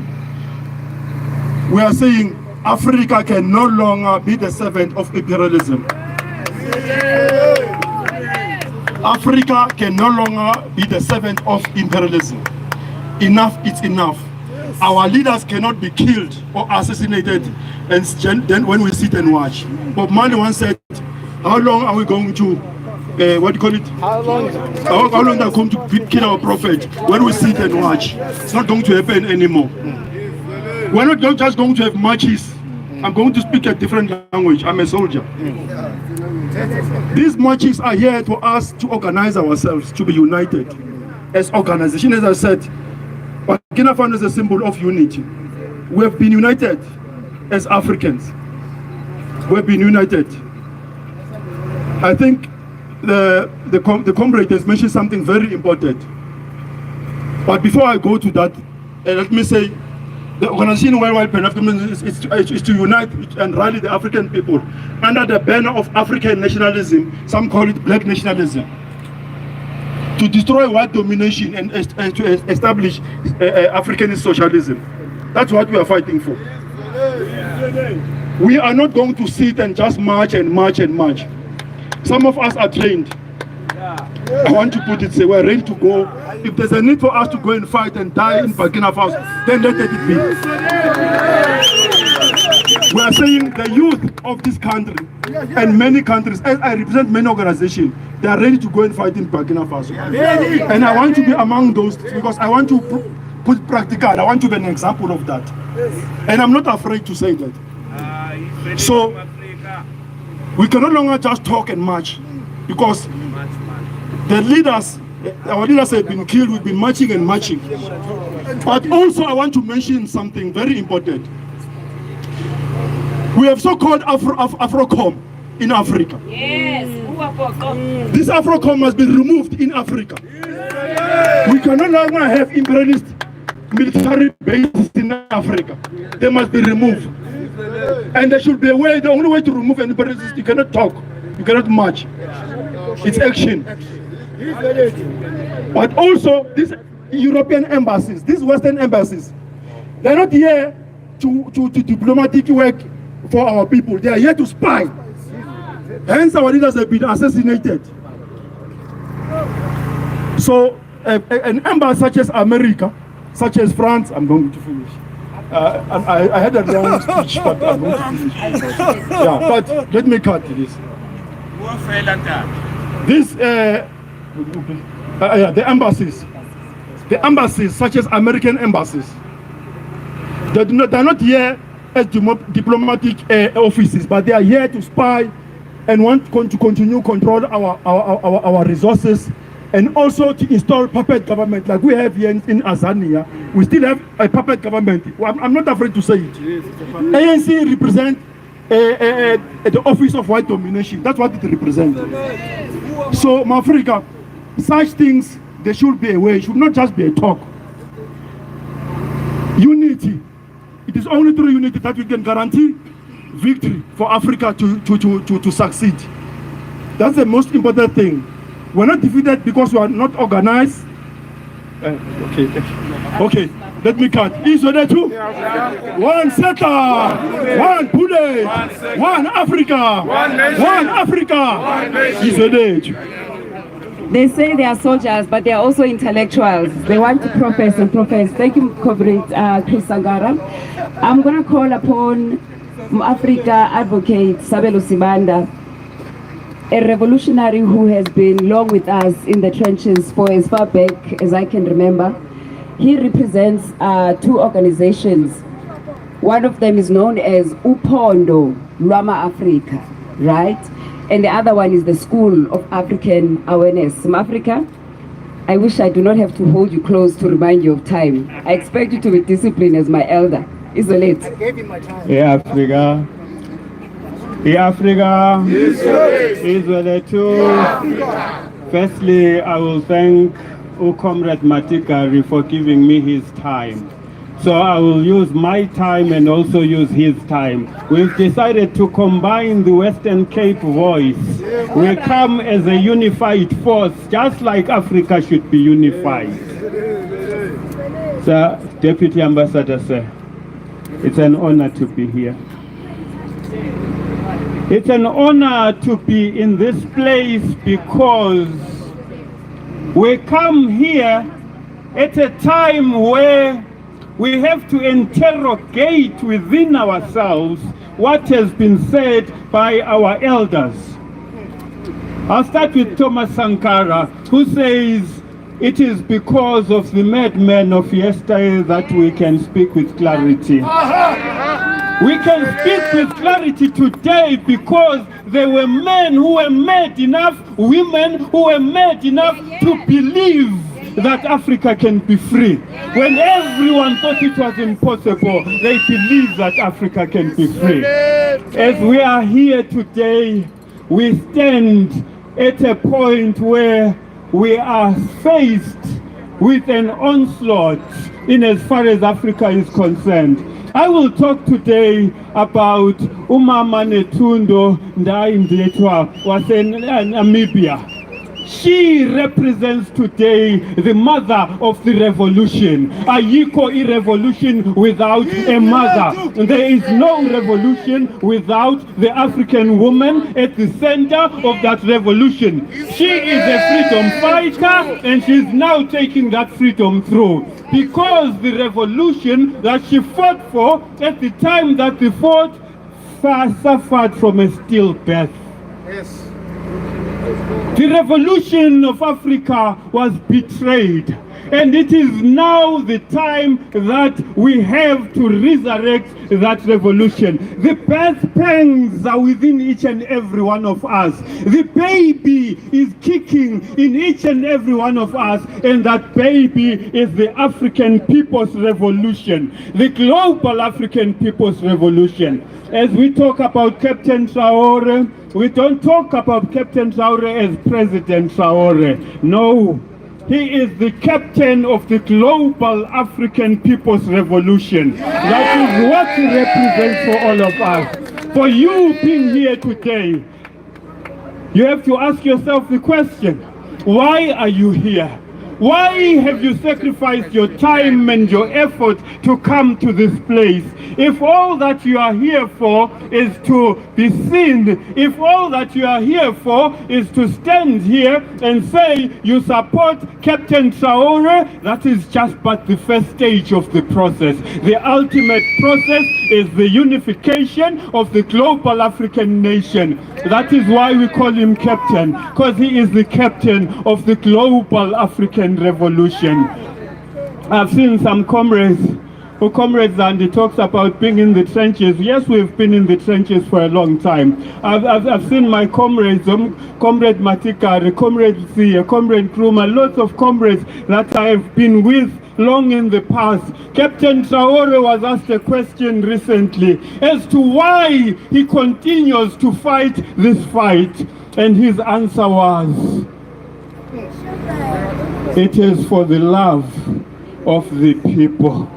We are saying Africa can no longer be the servant of imperialism. Africa can no longer be the servant of imperialism. Enough is enough. Our leaders cannot be killed or assassinated and then when we sit and watch. Bob Marley once said, how long are we going to, what do you call it? How long are they going to kill our prophet when we sit and watch? It's not going to happen anymore. We're not just going to have marches. I'm going to speak a different language. I'm a soldier. These marches are here for us to organize ourselves, to be united as organization. As I said, Burkina Faso is a symbol of unity. We have been united as Africans. We have been united. I think the comrade has mentioned something very important. But before I go to that, let me say, the organization Worldwide Pan-Africanism is to unite and rally the African people under the banner of African nationalism. Some call it black nationalism. To destroy white domination and to establish African socialism. That's what we are fighting for. We are not going to sit and just march and march and march. Some of us are trained. I want to put it say we're ready to go. If there's a need for us to go and fight and die in Burkina Faso, then let it be. We are saying the youth of this country and many countries, as I represent many organizations, they are ready to go and fight in Burkina Faso. And I want to be among those because I want to put practical. I want to be an example of that. And I'm not afraid to say that. So we can no longer just talk and march because the leaders, our leaders have been killed. We've been marching and marching. But also I want to mention something very important. We have so-called Afrocom in Africa. Yes. This Afrocom must be removed in Africa. We can no longer have imperialist military bases in Africa. They must be removed. And there should be a way, the only way to remove an imperialist is you cannot talk, you cannot march. It's action. But also, these European embassies, these Western embassies, they're not here to diplomatic work for our people. They are here to spy. Hence, our leaders have been assassinated. So, an embassy such as America, such as France, I'm going to finish. I had a long speech, but I'm going to finish. Yeah, but let me cut this. This, the embassies, such as American embassies, they're not here as diplomatic offices, but they are here to spy and want to continue control our resources, and also to install puppet government like we have here in Tanzania. We still have a puppet government. I'm not afraid to say it. ANC represents the office of white domination. That's what it represents. So, Africa, such things, there should be a way. It should not just be a talk. Unity. It is only through unity that we can guarantee victory for Africa to succeed. That's the most important thing. We're not defeated because we are not organized. Okay, let me cut. Israel too. One settler, one bullet, one Africa, one Africa. Israel. They say they are soldiers, but they are also intellectuals. They want to profess and profess. Thank you, Comrade Chris Sankara. I'm going to call upon Africa advocate Sabelo Sibanda, a revolutionary who has been long with us in the trenches for as far back as I can remember. He represents two organizations. One of them is known as Upondo Lwama Africa, right? And the other one is the School of African Awareness. Africa, I wish I do not have to hold you close to remind you of time. I expect you to be disciplined as my elder. Isolate. I gave him my time. Yeah, Africa. Yeah, Africa. Israel too. Firstly, I will thank Comrade Matikari for giving me his time. So I will use my time and also use his time. We've decided to combine the Western Cape voice. We come as a unified force, just like Africa should be unified. So, Deputy Ambassador, sir, it's an honor to be here. It's an honor to be in this place because we come here at a time where we have to interrogate within ourselves what has been said by our elders. I'll start with Thomas Sankara, who says, it is because of the madmen of yesterday that we can speak with clarity. We can speak with clarity today because there were men who were mad enough, women who were mad enough to believe that Africa can be free. When everyone thought it was impossible, they believed that Africa can be free. As we are here today, we stand at a point where we are faced with an onslaught in as far as Africa is concerned. I will talk today about Umama Netundo Ndaindetwa was in Namibia. She represents today the mother of the revolution. Ayiko a revolution without a mother. There is no revolution without the African woman at the center of that revolution. She is a freedom fighter and she is now taking that freedom through. Because the revolution that she fought for at the time that they fought suffered from a stillbirth. Yes. The revolution of Africa was betrayed, and it is now the time that we have to resurrect that revolution. The birth pangs are within each and every one of us. The baby is kicking in each and every one of us, and that baby is the African People's Revolution, the global African People's Revolution. As we talk about Captain Traore, we don't talk about Captain Traore as President Traore. No, he is the captain of the global African People's Revolution. That is what he represents for all of us. For you being here today, you have to ask yourself the question, why are you here? Why have you sacrificed your time and your effort to come to this place? If all that you are here for is to be seen, if all that you are here for is to stand here and say you support Captain Traore, that is just but the first stage of the process. The ultimate process is the unification of the global African nation. That is why we call him Captain, because he is the captain of the global African revolution. I've seen some comrades and he talks about being in the trenches. Yes, we've been in the trenches for a long time. I've seen my comrades, Comrade Matika, Comrade Zia, Comrade Kruma, lots of comrades that I have been with long in the past. Captain Traore was asked a question recently as to why he continues to fight this fight, and his answer was, it is for the love of the people.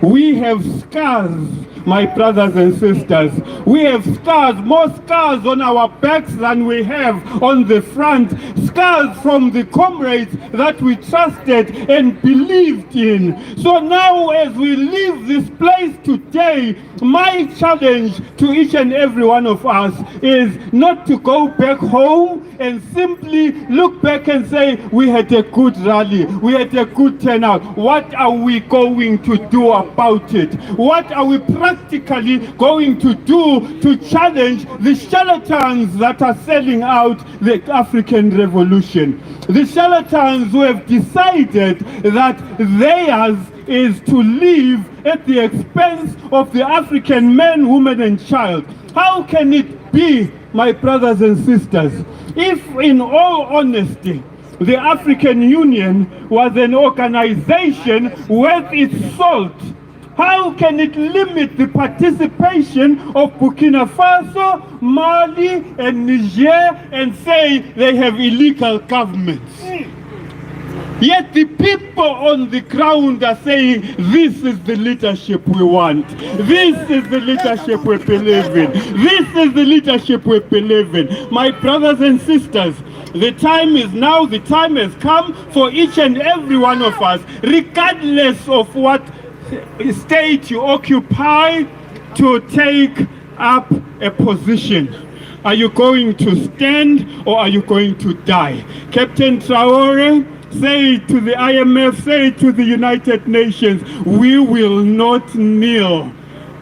We have scars, my brothers and sisters. We have scars, more scars on our backs than we have on the front. Scars from the comrades that we trusted and believed in. So now as we leave this place today, my challenge to each and every one of us is not to go back home and simply look back and say, we had a good rally, we had a good turnout. What are we going to do about it? What are we practically going to do to challenge the charlatans that are selling out the African revolution? The charlatans who have decided that theirs is to live at the expense of the African man, woman and child. How can it be, my brothers and sisters, if in all honesty the African Union was an organization worth its salt? How can it limit the participation of Burkina Faso, Mali and Niger and say they have illegal governments? Yet the people on the ground are saying, this is the leadership we want. This is the leadership we believe in. This is the leadership we believe in. My brothers and sisters, the time is now, the time has come for each and every one of us, regardless of what state you occupy, to take up a position. Are you going to stand or are you going to die? Captain Traore say it to the IMF, say it to the United Nations, we will not kneel.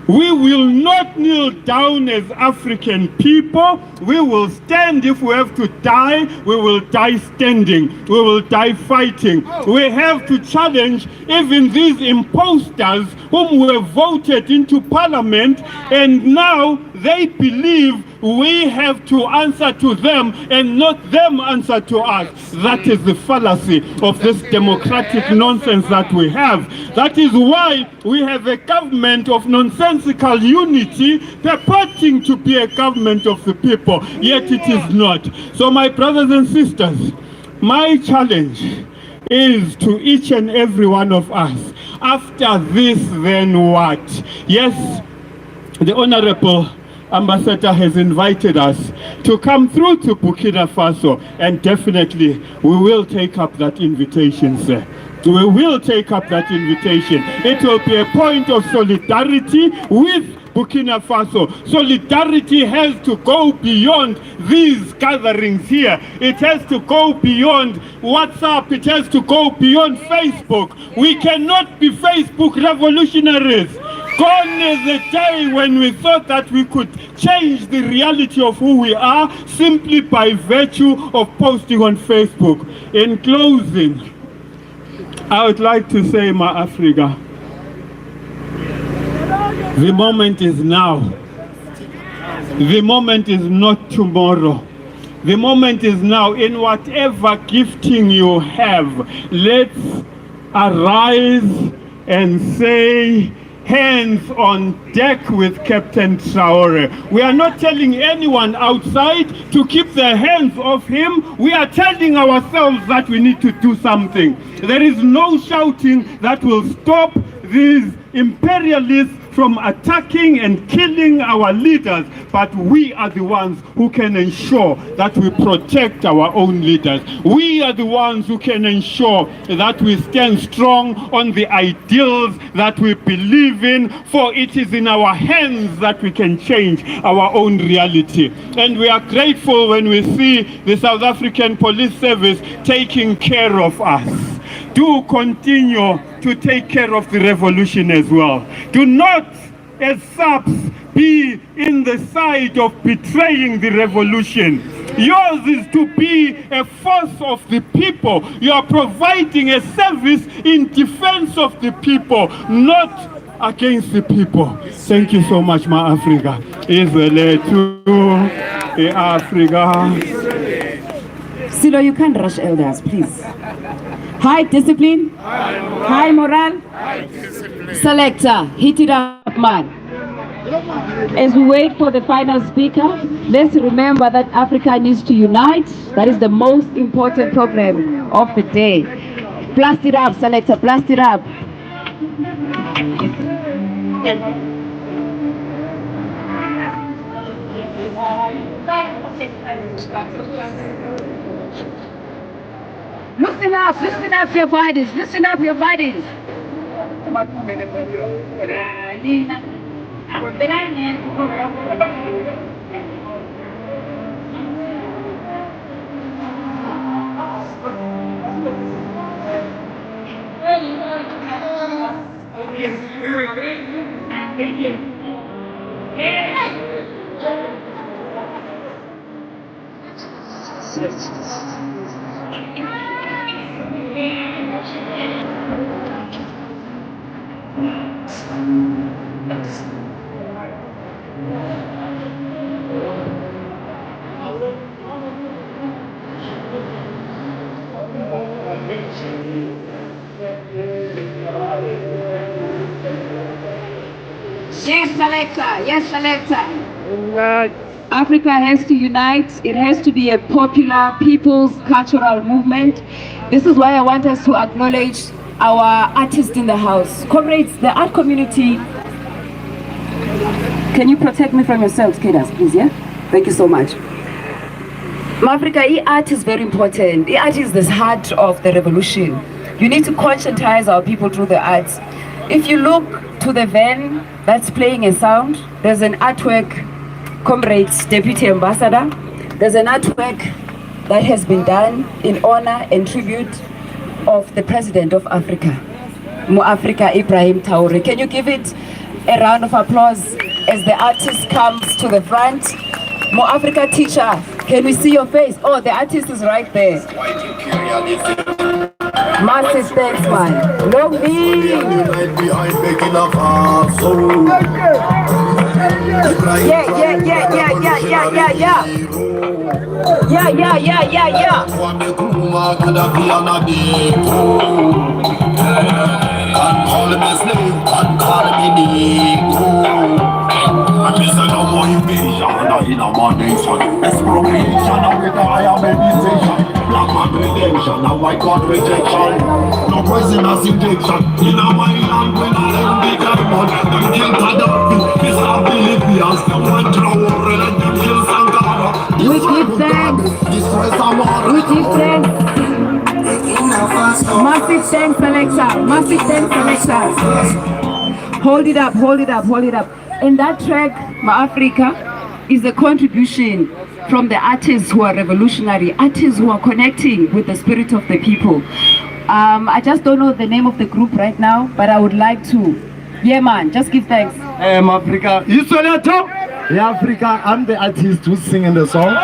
We will not kneel down as African people. We will stand. If we have to die, we will die standing. We will die fighting. We have to challenge even these imposters whom we have voted into parliament, and now they believe we have to answer to them and not them answer to us. That is the fallacy of this democratic nonsense that we have. That is why we have a government of nonsensical unity purporting to be a government of the people, yet it is not. So my brothers and sisters, my challenge is to each and every one of us. After this, then what? Yes, the Honorable Ambassador has invited us to come through to Burkina Faso, and definitely we will take up that invitation, sir. We will take up that invitation. It will be a point of solidarity with Burkina Faso. Solidarity has to go beyond these gatherings here. It has to go beyond WhatsApp. It has to go beyond Facebook. We cannot be Facebook revolutionaries. Gone is the day when we thought that we could change the reality of who we are simply by virtue of posting on Facebook. In closing, I would like to say, my Africa, the moment is now. The moment is not tomorrow. The moment is now. In whatever gifting you have, let's arise and say, hands on deck with Captain Traore. We are not telling anyone outside to keep their hands off him. We are telling ourselves that we need to do something. There is no shouting that will stop these imperialists from attacking and killing our leaders, but we are the ones who can ensure that we protect our own leaders. We are the ones who can ensure that we stand strong on the ideals that we believe in, for it is in our hands that we can change our own reality. And we are grateful when we see the South African Police Service taking care of us. Do continue to take care of the revolution as well. Do not, as SAPS, be in the side of betraying the revolution. Yours is to be a force of the people. You are providing a service in defense of the people, not against the people. Thank you so much, my Africa. Israel to Africa. Silo, you can't rush elders, please. High discipline, high morale. Selector, hit it up, man. As we wait for the final speaker, let's remember that Africa needs to unite. That is the most important problem of the day. Blast it up, Selector, blast it up. Listen up, your bodies. Listen up, your bodies. Yes, Selector. Yes, Selector. Africa has to unite. It has to be a popular people's cultural movement. This is why I want us to acknowledge our artists in the house. Comrades, the art community. Can you protect me from yourselves, Kedas, please, yeah? Thank you so much. Africa, art is very important. Art is the heart of the revolution. You need to conscientize our people through the arts. If you look to the van that's playing a sound, there's an artwork, Comrades, Deputy Ambassador. There's an artwork that has been done in honor and tribute of the President of Africa, Africa Ibrahim Traore. Can you give it a round of applause as the artist comes to the front? Africa teacher, can we see your face? Oh, the artist is right there. Massive thanks, man. Long Can't call me slave, can't call me Negro. And me say no more invasion in our nation. Expropriation and with a higher meditation. Black man redemption and white God rejection. No prisoners injection in our land when I am big diamond. Them kill Gaddafi, Mr. Philippines. Them want Traore, let them kill Sankara. We give thanks. We give thanks. Massive thanks, Alexa. Massive thanks, Alexa. Hold it up, hold it up, hold it up. And that track, Africa, is a contribution from the artists who are revolutionary, artists who are connecting with the spirit of the people. I just don't know the name of the group right now, but I would like to. Yeah, man, just give thanks. Africa, Africa, I'm the artist who's singing the song.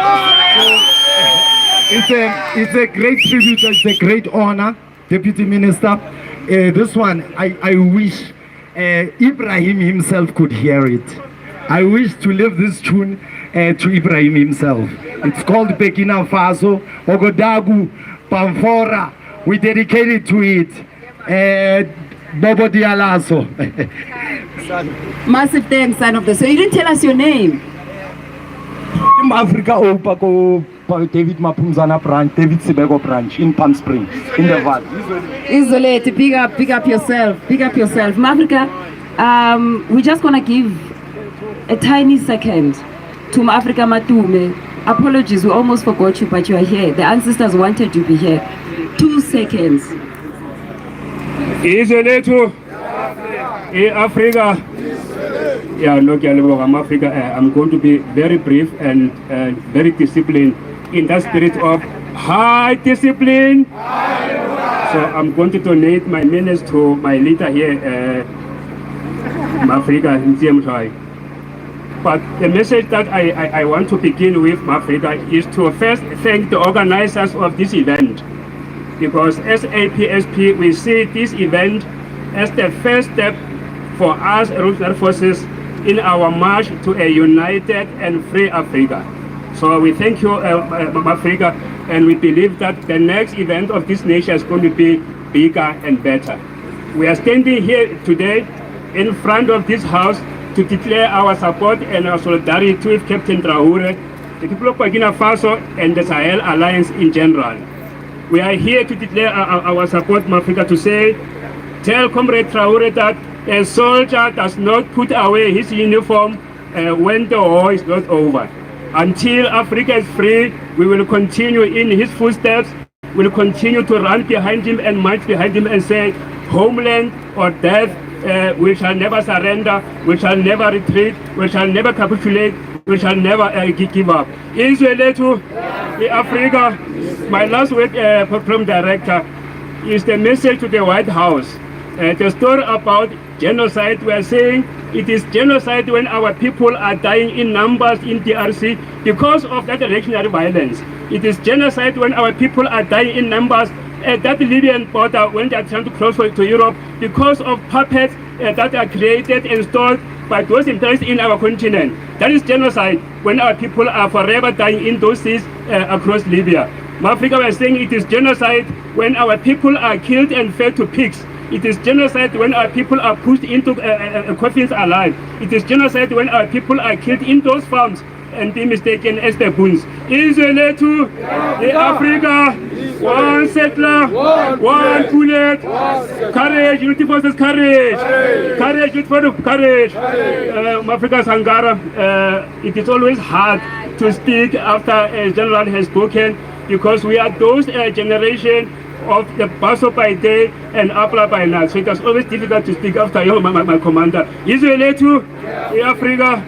It's a great tribute, it's a great honor, Deputy Minister. This one, I wish Ibrahim himself could hear it. I wish to leave this tune to Ibrahim himself. It's called Burkina Faso, Ogodagu, Pamfora. We dedicate it to it. Bobo Dialaso. Massive thanks, son of the. So you didn't tell us your name. In Africa, David Mapumzana branch, David Sibego branch in Palm Springs, in the valley. Isolate, big up yourself, big up yourself. Africa, we're just gonna give a tiny second to Africa Matume. Apologies, we almost forgot you, but you are here. The ancestors wanted you to be here. 2 seconds. Isolate, Africa. Yeah, look, Africa. I'm going to be very brief and very disciplined in that spirit of high discipline. So I'm going to donate my minutes to my leader here, Africa in Tshwane. But the message that I want to begin with, Africa, is to first thank the organizers of this event. Because as APSP, we see this event as the first step for us, Revolutionary Forces, in our march to a united and free Africa. So we thank you, Africa, and we believe that the next event of this nation is going to be bigger and better. We are standing here today in front of this house to declare our support and our solidarity with Captain Traore, the people of Burkina Faso, and the Sahel Alliance in general. We are here to declare our support, Africa, to say, tell Comrade Traore that a soldier does not put away his uniform when the war is not over. Until Africa is free, we will continue in his footsteps. We will continue to run behind him and march behind him and say, homeland or death, we shall never surrender, we shall never retreat, we shall never capitulate, we shall never give up. Israel to Africa, my last word, Program Director, is the message to the White House. The story about genocide, we are saying it is genocide when our people are dying in numbers in DRC because of that reactionary violence. It is genocide when our people are dying in numbers at that Libyan border when they are trying to cross to Europe because of puppets that are created and stored by those interests in our continent. That is genocide when our people are forever dying in those seas across Libya. Africa, we are saying it is genocide when our people are killed and fed to pigs. It is genocide when our people are pushed into coffins alive. It is genocide when our people are killed in those farms and be mistaken as baboons. Israel to Africa, one settler, one bullet, courage, unity versus courage, courage, unity for courage. Africa Sankara, it is always hard to speak after a general has spoken because we are those generation of the Baso by day and Apla by night. So it was always difficult to speak after my commander. Israel to Africa.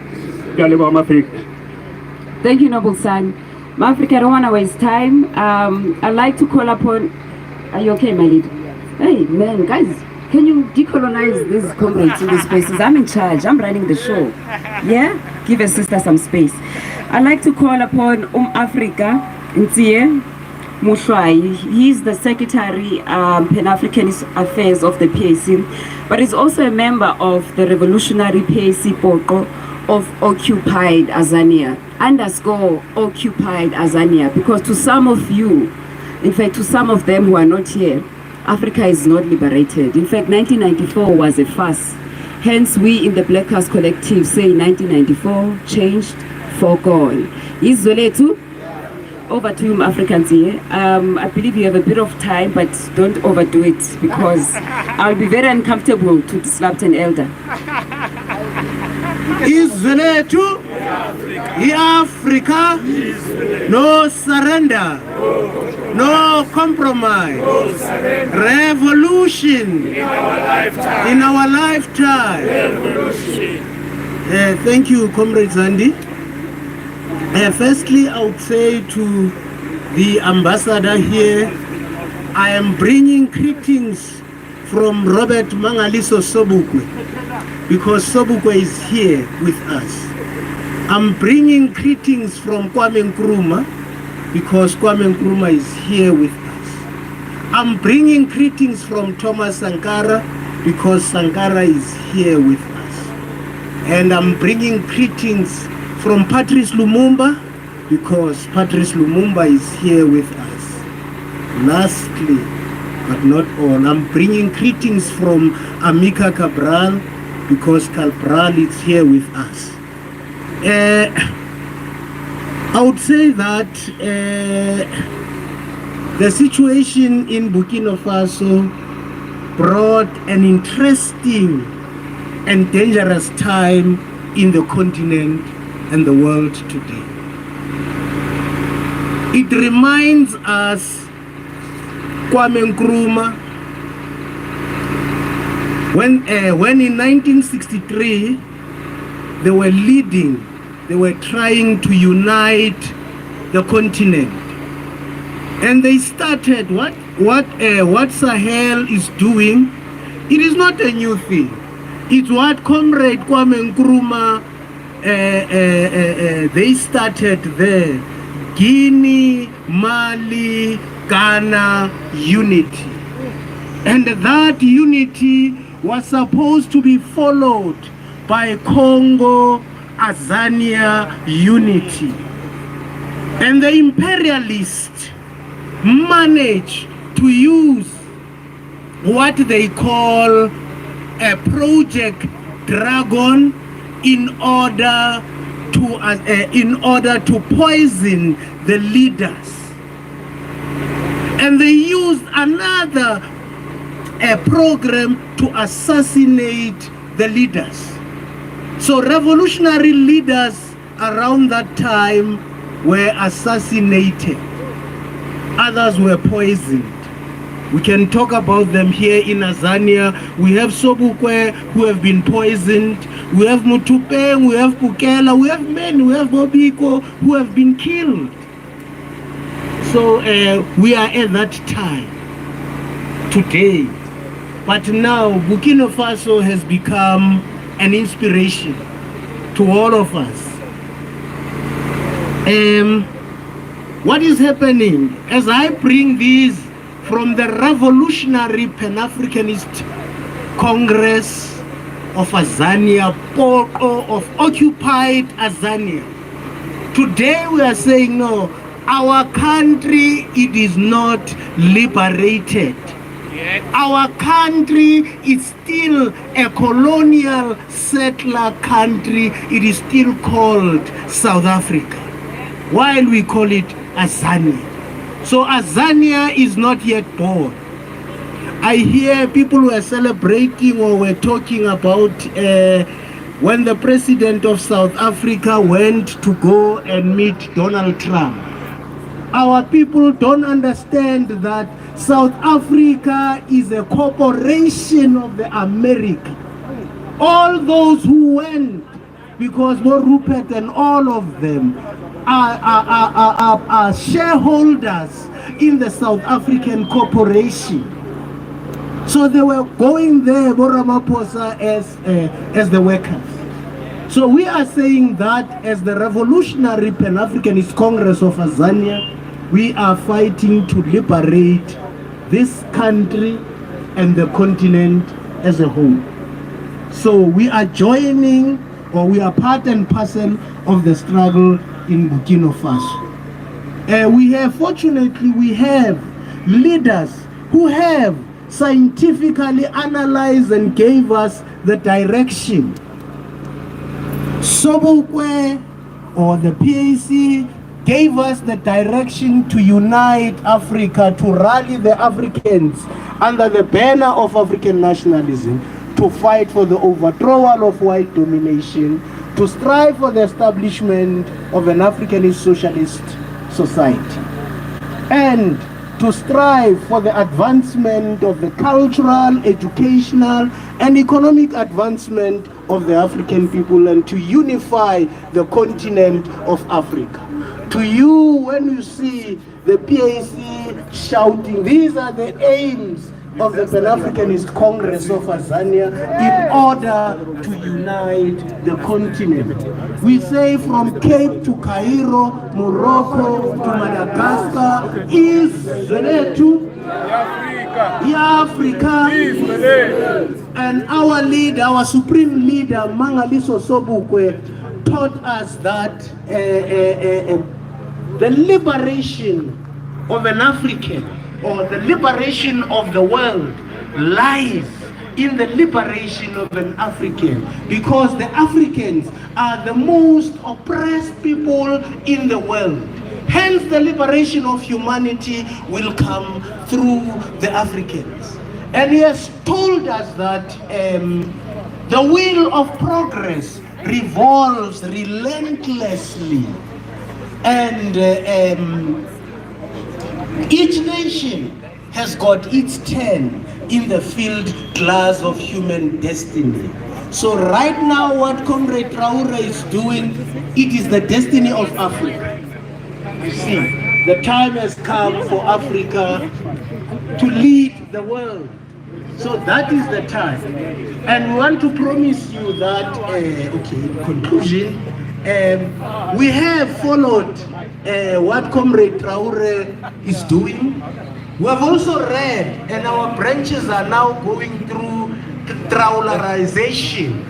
Thank you, Noble Son. Africa, I don't want to waste time. I'd like to call upon Are you okay, my lead? Hey, man, guys, can you decolonize these comrades in these spaces? I'm in charge. I'm running the show. Yeah? Give a sister some space. I'd like to call upon Africa Ntie Mushwai. He's the Secretary Pan-Africanist Affairs of the PAC, but he's also a member of the Revolutionary PAC Poko of Occupied Azania, _Occupied Azania, because to some of you, in fact, to some of them who are not here, Africa is not liberated. In fact, 1994 was a farce. Hence, we in the Black House Collective say 1994 changed, forgone. Izoletu, over to you, Africans here. I believe you have a bit of time, but don't overdo it, because I'll be very uncomfortable to disrupt an elder. Izoletu, Africa, no surrender. No compromise. Revolution in our lifetime. Thank you, Comrade Zandi. Firstly, I would say to the ambassador here, I am bringing greetings from Robert Mangaliso Sobukwe, because Sobukwe is here with us. I'm bringing greetings from Kwame Nkrumah, because Kwame Nkrumah is here with us. I'm bringing greetings from Thomas Sankara, because Sankara is here with us. And I'm bringing greetings from Patrice Lumumba, because Patrice Lumumba is here with us. Lastly, but not all, I'm bringing greetings from Amika Cabral, because Cabral is here with us. I would say that the situation in Burkina Faso brought an interesting and dangerous time in the continent and the world today. It reminds us Kwame Nkrumah when in 1963 they were trying to unite the continent, and they started what Sahel is doing. It is not a new thing. It's what Comrade Kwame Nkrumah they started there. Guinea, Mali, Ghana unity, and that unity was supposed to be followed by Congo Azania unity. And the imperialists managed to use what they call a Project Dragon in order to poison the leaders. And they used another program to assassinate the leaders. So revolutionary leaders around that time were assassinated. Others were poisoned. We can talk about them here in Azania. We have Sobukwe who have been poisoned. We have Mutupeng, we have Pukela, we have men, we have Bobiko who have been killed. So we are at that time today. But now Burkina Faso has become an inspiration to all of us. What is happening as I bring these from the Revolutionary Pan-Africanist Congress of Azania, of Occupied Azania. Today we are saying no, our country, it is not liberated. Our country is still a colonial settler country. It is still called South Africa, while we call it Azania. So Azania is not yet born. I hear people were celebrating or were talking about when the president of South Africa went to go and meet Donald Trump. Our people don't understand that South Africa is a corporation of the America. All those who went, because more Rupert and all of them are shareholders in the South African corporation. So they were going there, Ramaphosa, as the workers. So we are saying that as the Revolutionary Pan-Africanist Congress of Azania, we are fighting to liberate this country and the continent as a whole. So we are joining, or we are part and parcel of the struggle in Burkina Faso. Fortunately, we have leaders who have scientifically analyzed and gave us the direction. Sobukwe, or the PAC, gave us the direction to unite Africa, to rally the Africans under the banner of African nationalism, to fight for the overthrow of white domination, to strive for the establishment of an Africanist socialist society, and to strive for the advancement of the cultural, educational, and economic advancement of the African people, and to unify the continent of Africa. To you, when you see the PAC shouting, these are the aims of the Pan-Africanist Congress of Azania in order to unite the continent. We say from Cape to Cairo, Morocco to Madagascar, Israel to Africa. And our leader, our supreme leader, Mangaliso Sobukwe, taught us that the liberation of an African, or the liberation of the world, lies in the liberation of an African, because the Africans are the most oppressed people in the world. Hence, the liberation of humanity will come through the Africans. And he has told us that the wheel of progress revolves relentlessly, and each nation has got its turn in the field glass of human destiny. So right now, what Comrade Traore is doing, it is the destiny of Africa. You see, the time has come for Africa to lead the world. So that is the time. And we want to promise you that, in conclusion, we have followed what Comrade Traore is doing. We have also read, and our branches are now going through Traorerization.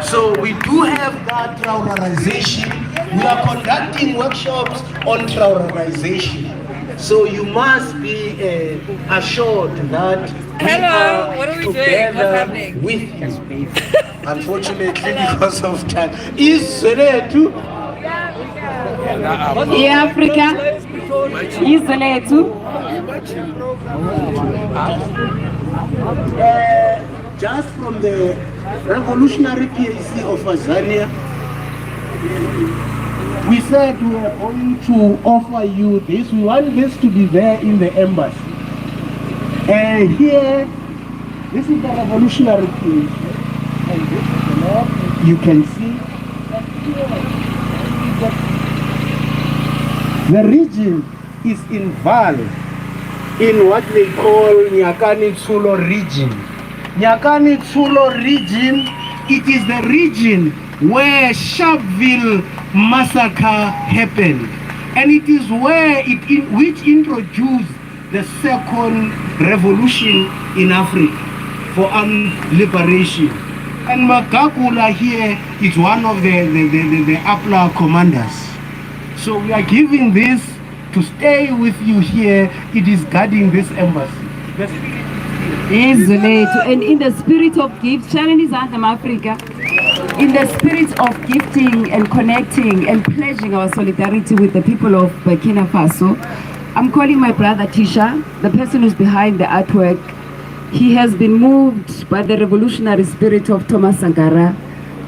So we do have that Traorerization. We are conducting workshops on Traorerization. So you must be assured that we are together with you. Unfortunately, because of time. Israel too. Africa. Israel too. Just from the revolutionary PAC of Azania, we said we are going to offer you this. We want this to be there in the embassy. And here, this is the revolutionary PAC. And this is the map. You can see that here, the region is involved in what they call Nyakani Tsulo region. Nyakani Tsulo region, it is the region where Sharpeville massacre happened. And it is where which introduced the second revolution in Africa for armed liberation. And Magagula here is one of the APLA commanders. So we are giving this to stay with you here. It is guarding this embassy. And in the spirit of gift, Chinese Anthem Africa, in the spirit of gifting and connecting and pledging our solidarity with the people of Burkina Faso, I'm calling my brother Tisha, the person who's behind the artwork. He has been moved by the revolutionary spirit of Thomas Sankara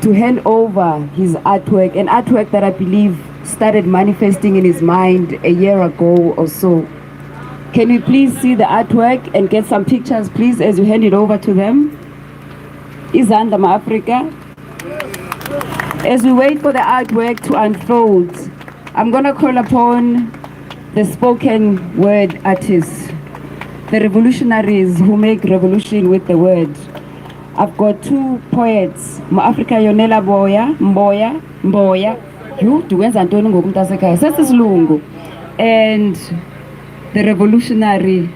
to hand over his artwork, an artwork that I believe started manifesting in his mind a year ago or so. Can we please see the artwork and get some pictures, please, as you hand it over to them? Izandam Africa. As we wait for the artwork to unfold, I'm gonna call upon the spoken word artists, the revolutionaries who make revolution with the word. I've got two poets, Africa Yonela Mboya, and the revolutionary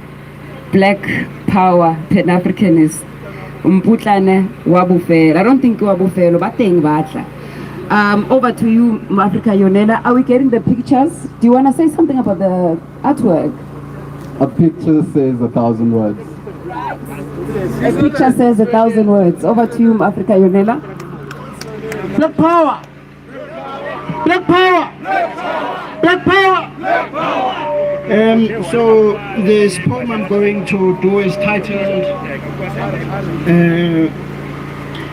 Black Power Pan-Africanist, Mputlane Wabufelo. I don't think Wabufelo, but Teng Batla. Over to you, Africa Yonela. Are we getting the pictures? Do you want to say something about the artwork? A picture says 1,000 words. A picture says 1,000 words. Over to you, Africa Yonela. Black power! Black power! Black power! Black power! So this poem I'm going to do is titled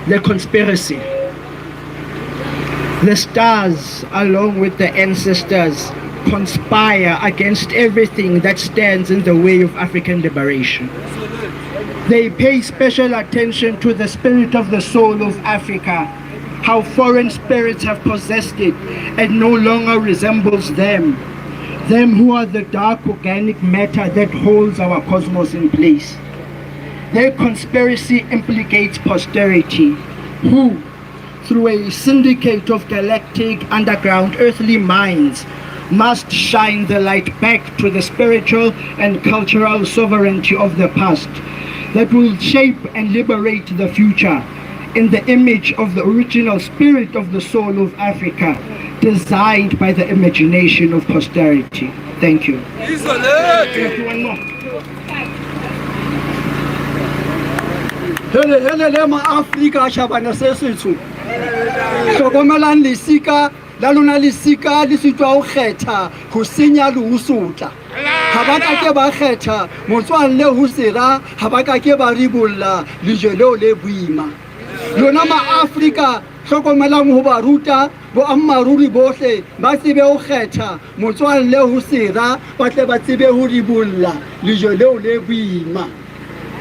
The Conspiracy. The stars, along with the ancestors, conspire against everything that stands in the way of African liberation. They pay special attention to the spirit of the soul of Africa, how foreign spirits have possessed it and no longer resembles them who are the dark organic matter that holds our cosmos in place. Their conspiracy implicates posterity, who, through a syndicate of galactic underground earthly minds, must shine the light back to the spiritual and cultural sovereignty of the past that will shape and liberate the future in the image of the original spirit of the soul of Africa, designed by the imagination of posterity. Thank you. Hele ma Afrika shabana sesethu. Hlokomelang lesika la lona lesika le sitwa ho kgetha ho senya le ho sotla. Ha ba ka ke ba kgetha motswalle ho sera, ha ba ka ke ba ribolla lejelo le boima. Lona ma Afrika hlokomelang ho ba ruta bo ammaruri bohle ba tsebe ho kgetha motswalle ho sera, ba tle ba tsebe ho ribolla lejelo le boima.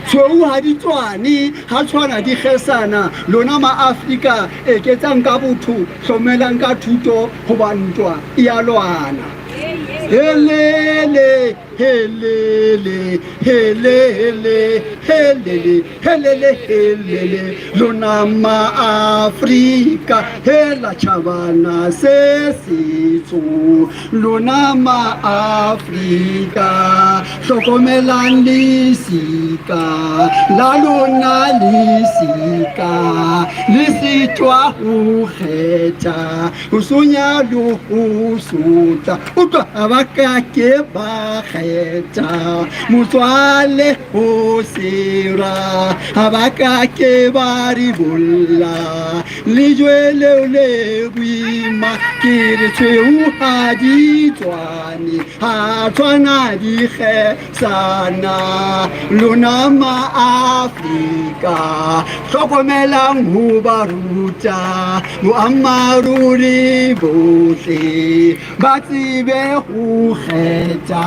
Tshweu ha di Tshwane ha tshwana di kgesana, lona ma Afrika e ketsang ka botho hlomelang ka thuto ho ba ntwa e a lwana. Helele helele helele helele helele helele lona ma Afrika hela chavana se sitso lona ma Afrika hlokomelang lesika la lona lesika le sitwa ho kgetha ho sonya lo ho sotla utlwa ba ka ke ba kgetha motswalle ho sera ha ba ka ke ba ribolla le jwele le boima ke re tshweu ha di Tshwane ha tshwana di kgesana lona ma Afrika hlokomelang ho ba ruta bo ammaruri bohle ba tsebe ho kgetha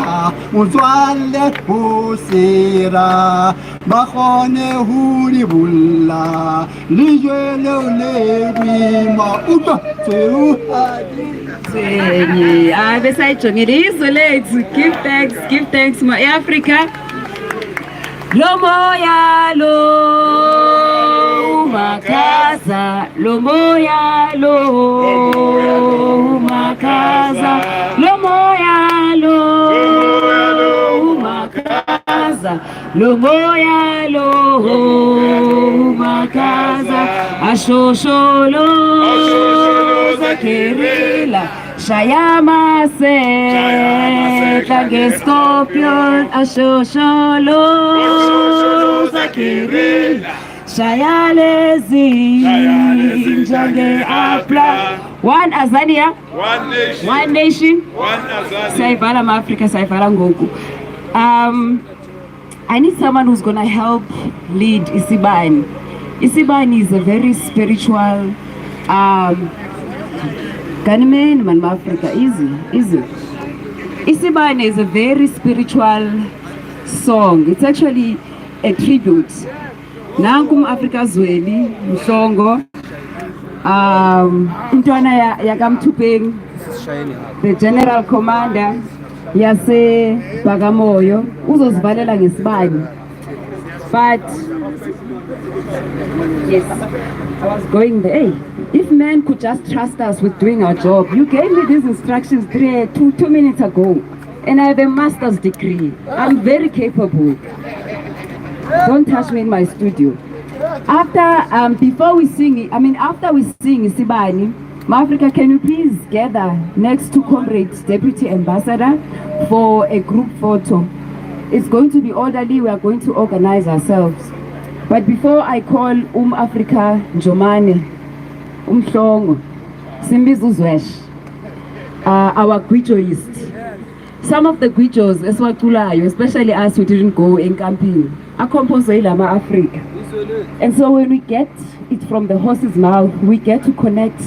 motswalle ho sera ba kgone ho ribolla le jwele le boima utlwa tshweu ha di Give thanks, my Africa. Lo moya lo makaza, lo moya lo makaza, lo moya lo makaza, lo moya lo makaza, ashosholo zakerela. Shayama se Scorpion ashosholo zakiril Shayalezi Jange Apla. One Azania, one nation, one Azania. Saifaram Africa, Saifaram Goku. I need someone who's gonna help lead Isibani. Isibani is a very spiritual Gunman, man, Africa, easy. Isibani is a very spiritual song. It's actually a tribute. Nankum Africa Zweli, Msongo, Mtwana Yakamtupeng, the General Commander Yase Bagamoyo, uzosivalela ngesibani. But yes, I was going there. Hey, if men could just trust us with doing our job. You gave me these instructions two minutes ago, and I have a master's degree. I'm very capable. Don't touch me in my studio. After before we sing, after we sing Isibani, Africa, can you please gather next to Comrade Deputy Ambassador for a group photo? It's going to be orderly. We are going to organize ourselves. But before I call Africa Njomane, Mhlongo, Simbizuzwesh, our Gwijoist. Some of the Gwijos, especially us who didn't go in camping, are composed of Africa. And so when we get it from the horse's mouth, we get to connect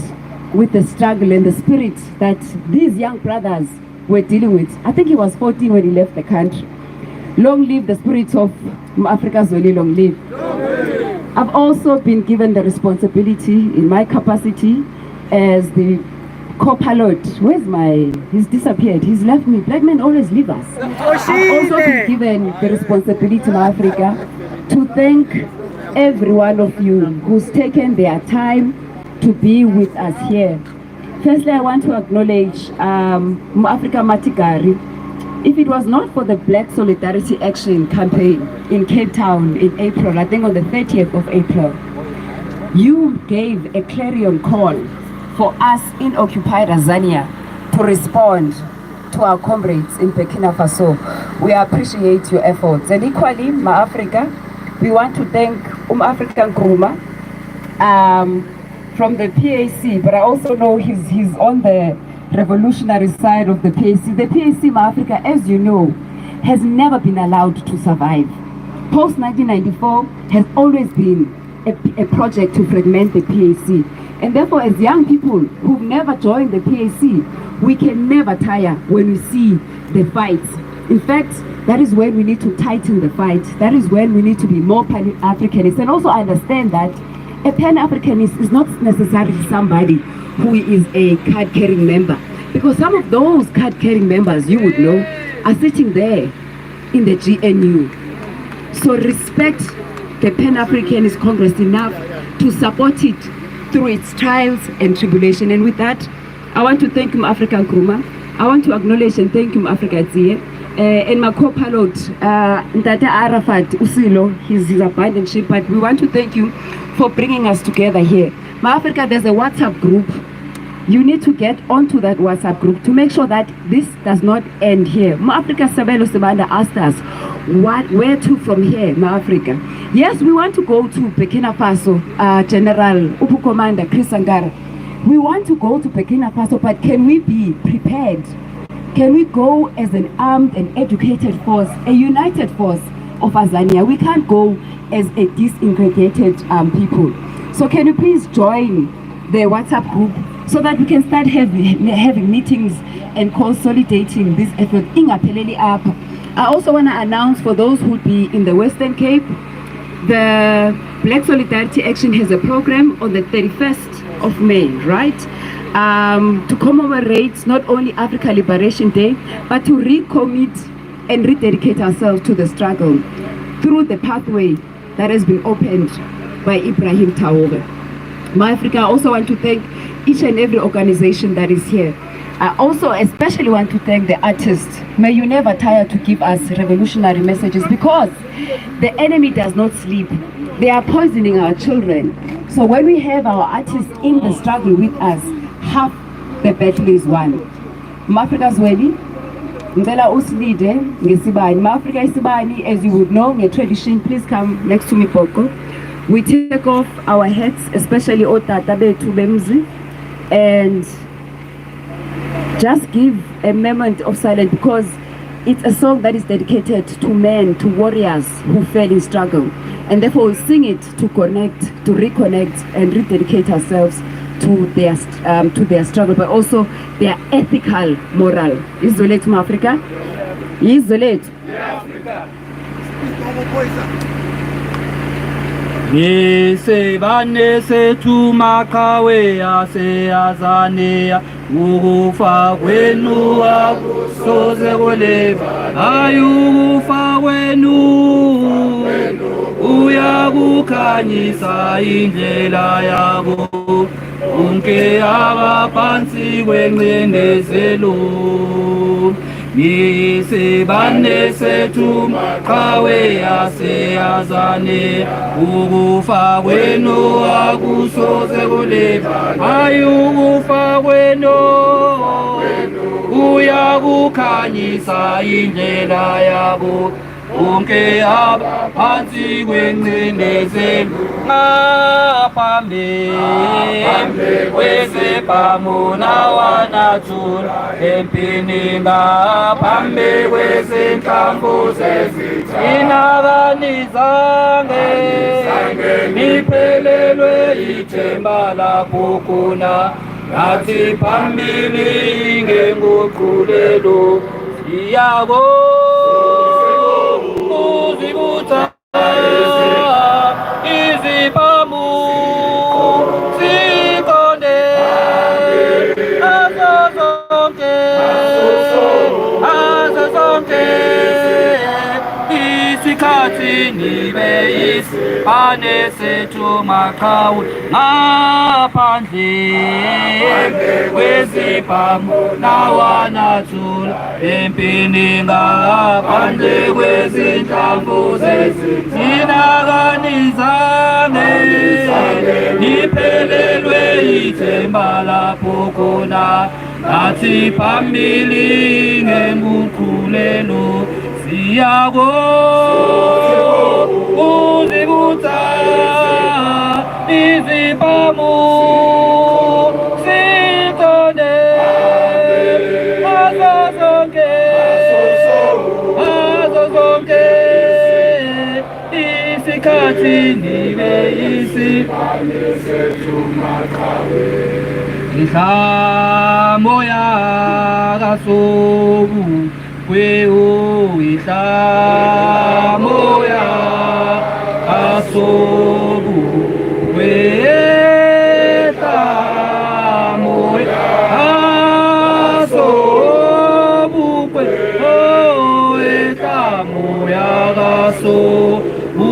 with the struggle and the spirit that these young brothers were dealing with. I think he was 14 when he left the country. Long live the spirit of Africa Zoli, long live. I've also been given the responsibility in my capacity as the co-pilot. He's disappeared, he's left me. Black men always leave us. I've also been given the responsibility in Africa to thank every one of you who's taken their time to be with us here. Firstly, I want to acknowledge Africa Matigari. If it was not for the Black Solidarity Action campaign in Cape Town in April, I think on the 30th of April, you gave a clarion call for us in occupied Tanzania to respond to our comrades in Burkina Faso. We appreciate your efforts. And equally, Africa, we want to thank African Nkrumah from the PAC, but I also know he's on the revolutionary side of the PAC. The PAC Africa, as you know, has never been allowed to survive. Post-1994 has always been a project to fragment the PAC. And therefore, as young people who've never joined the PAC, we can never tire when we see the fights. In fact, that is when we need to tighten the fight. That is when we need to be more Pan-Africanist and also understand that a Pan-Africanist is not necessarily somebody who is a card-carrying member. Because some of those card-carrying members, you would know, are sitting there in the GNU. So respect the Pan-Africanist Congress enough to support it through its trials and tribulation. And with that, I want to thank Africa Nkrumah. I want to acknowledge and thank Africa Zie. And my co-pilot, Ntata Arafat Usilo, his abandoned ship, but we want to thank you for bringing us together here. Africa, there's a WhatsApp group. You need to get onto that WhatsApp group to make sure that this does not end here. Africa Sabelo Sebanda asked us, where to from here, Africa? Yes, we want to go to Burkina Faso, General Upu Commander Chris Sankara. We want to go to Burkina Faso, but can we be prepared? Can we go as an armed and educated force, a united force of Tanzania? We can't go as a disintegrated people. So can you please join the WhatsApp group so that we can start having meetings and consolidating this effort. I also want to announce for those who would be in the Western Cape, the Black Solidarity Action has a program on the 31st of May, right? To commemorate not only Africa Liberation Day, but to recommit and rededicate ourselves to the struggle through the pathway that has been opened by Ibrahim Traore. Africa, I also want to thank each and every organization that is here. I also especially want to thank the artists. May you never tire to give us revolutionary messages, because the enemy does not sleep. They are poisoning our children. So when we have our artists in the struggle with us, half the battle is won. Africa Zweli, ngicela usilide ngesibani. Africa isibani, as you would know, a tradition. Please come next to me, Boko. We take off our hats, especially Otata Bethu Bemzi, and just give a moment of silence, because it's a song that is dedicated to men, to warriors who fell in struggle. And therefore we sing it to connect, to reconnect and rededicate ourselves to their struggle, but also their ethical moral. Isolate Africa. Isolate. Africa. Nisebane sethu makawe ase azania ukufa kwenu akusoze kuleva, hayi ukufa kwenu uyakukhanyisa indlela yabo bonke abaphansi kwencindezelo. Yisibane sethu maqhawe yaseyazane, ukufa kwenu akusoze kuleva, hayi ukufa kwenu uyakukhanyisa indlela yabo bonke abaphansi kwencindezelo. Ngaphambi kwezibhamu nawanathula empini, ngaphambi kwezinhlamvu zezithinakanizange niphelelwe ithemba lapho khona, nathi phambili ngenguqulelo siyako uzibutha izibhamu siqonde azo zonke isikhathi nibe isibane sethu maqhawe, ngaphandle kwezibhamu nawanathula empini, ngaphandle kwezinhlamvu zezithinakanizange niphelelwe ithemba lapho khona, nathi phambili ngenguqulelo siyako uzibutha izibhamu siqonde azo zonke isikhathi nibe isibane sethu maqhawe. Inhlamo yakasobu kweo, inhlamo yakasobu kwehamo yakasobu kweo, inhlamo yakasobu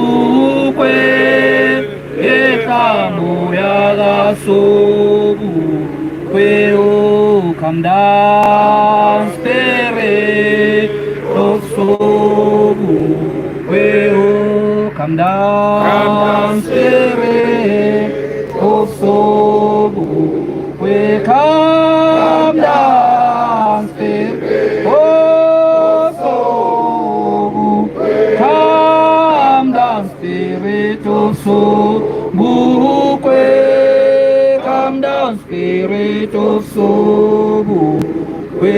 kwehamo yakasobu kweo. Come down, spirit of Sobu, kweo. Come down, spirit of Sobu, we come down, spirit of Sobu, come down, spirit of Sobu, we come down, spirit of Sobu, we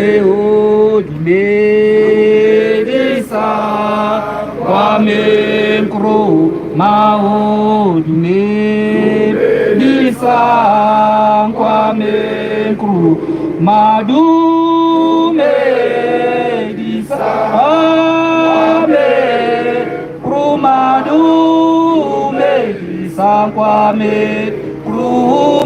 medisa wamenkro maod medisa wamenkro madu medisa wamenkro madu medisa wamenkro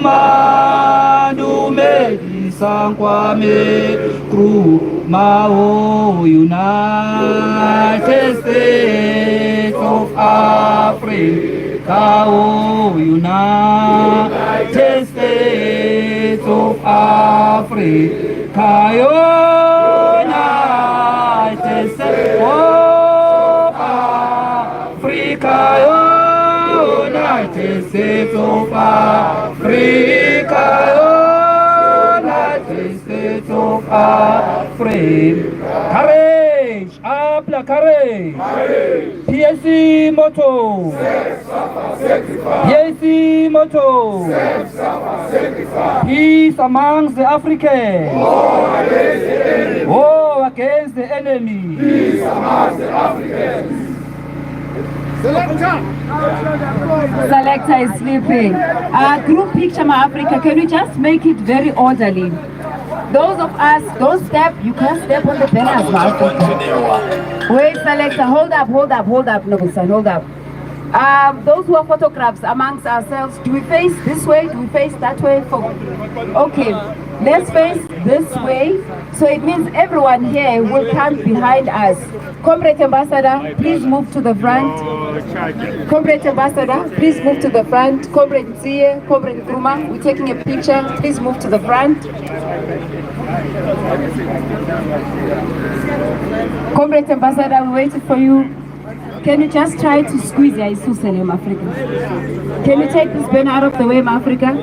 madu medisa wamenkro Mao United States of Africa, oh United States of Africa, United States of Africa, United States of Africa, United States of Africa. Courage, apla courage. PSC motto. PSC motto. Peace amongst the Africans. War against the enemy. Peace amongst the Africans. Selector is sleeping. Group picture, my Africa. Can we just make it very orderly? Those of us, don't step. You can't step on the banners, my Africa. Wait, selector. Hold up, Noble son. Hold up. Those who are photographs amongst ourselves, do we face this way? Do we face that way? Okay, let's face this way. So it means everyone here will come behind us. Comrade Ambassador, please move to the front. Comrade Ambassador, please move to the front. Comrade Ntsiye, Comrade Nkrumah, we're taking a picture. Please move to the front. Comrade Ambassador, we waited for you. Can you just try to squeeze your Isuselem Africa? Can you take this banner out of the way, Africa?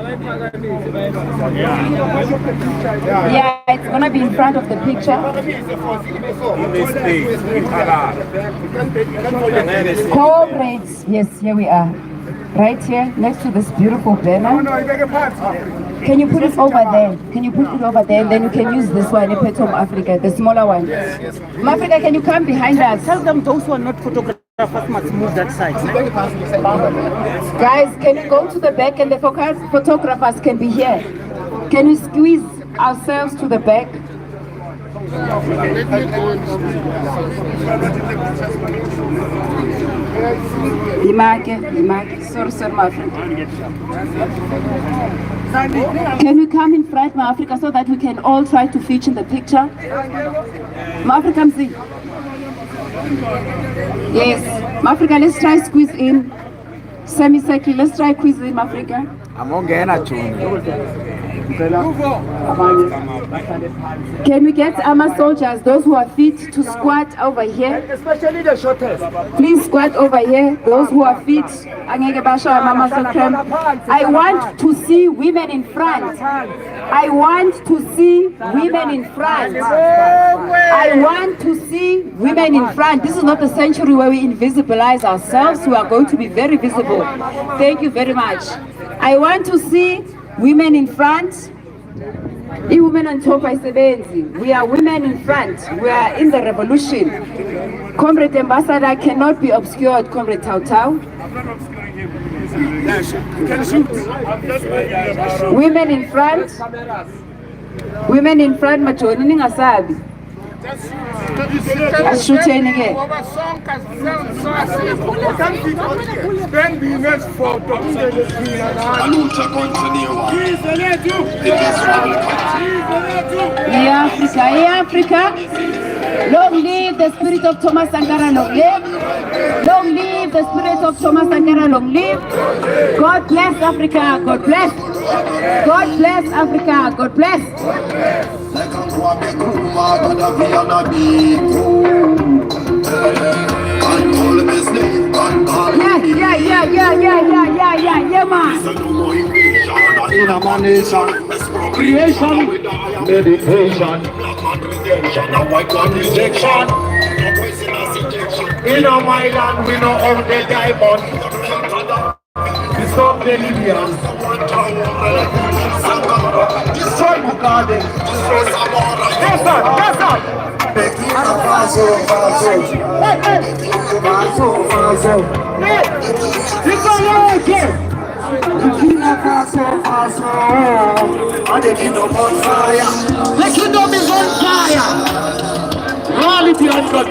Yeah, it's gonna be in front of the picture. Comrades, yes, here we are. Right here, next to this beautiful banner. Can you put it over there? Can you put it over there? And then you can use this one, Epetom Africa, the smaller one. Africa, can you come behind us? Tell them those who are not photographers must move that side. Guys, can you go to the back and the photographers can be here? Can we squeeze ourselves to the back? Sorry, my friend. Can we come in front, my Africa, so that we can all try to feature the picture? My Africa, come see. Yes, Africa, let's try squeeze in. Semicircle, let's try squeeze in, Africa. Can we get our soldiers, those who are fit, to squat over here? Especially the shortest. Please squat over here, those who are fit. I want to see women in front. I want to see women in front. I want to see women in front. This is not a century where we invisibilize ourselves. We are going to be very visible. Thank you very much. I want to see women in front. Women on top, we are women in front. We are in the revolution. Comrade Ambassador cannot be obscured, Comrade Tau Tau. Women in front. Women in front, Machoni Ngasabi. Ashuteni ke. Africa. Long live the spirit of Thomas Sankara, long live. Long live the spirit of Thomas Sankara, long live. God bless Africa, God bless. God bless Africa, God bless. Yeah, man. In a nation, creation, meditation, redemption, and white one rejection. In my land, we know all the diamond. Stop the Libyans. Destroy Bukade. Destroy Samora. Yes, sir. Yes, sir. Burkina Faso. This is all again. Burkina Faso. And the kingdom on fire. The kingdom is on fire. Reality and God.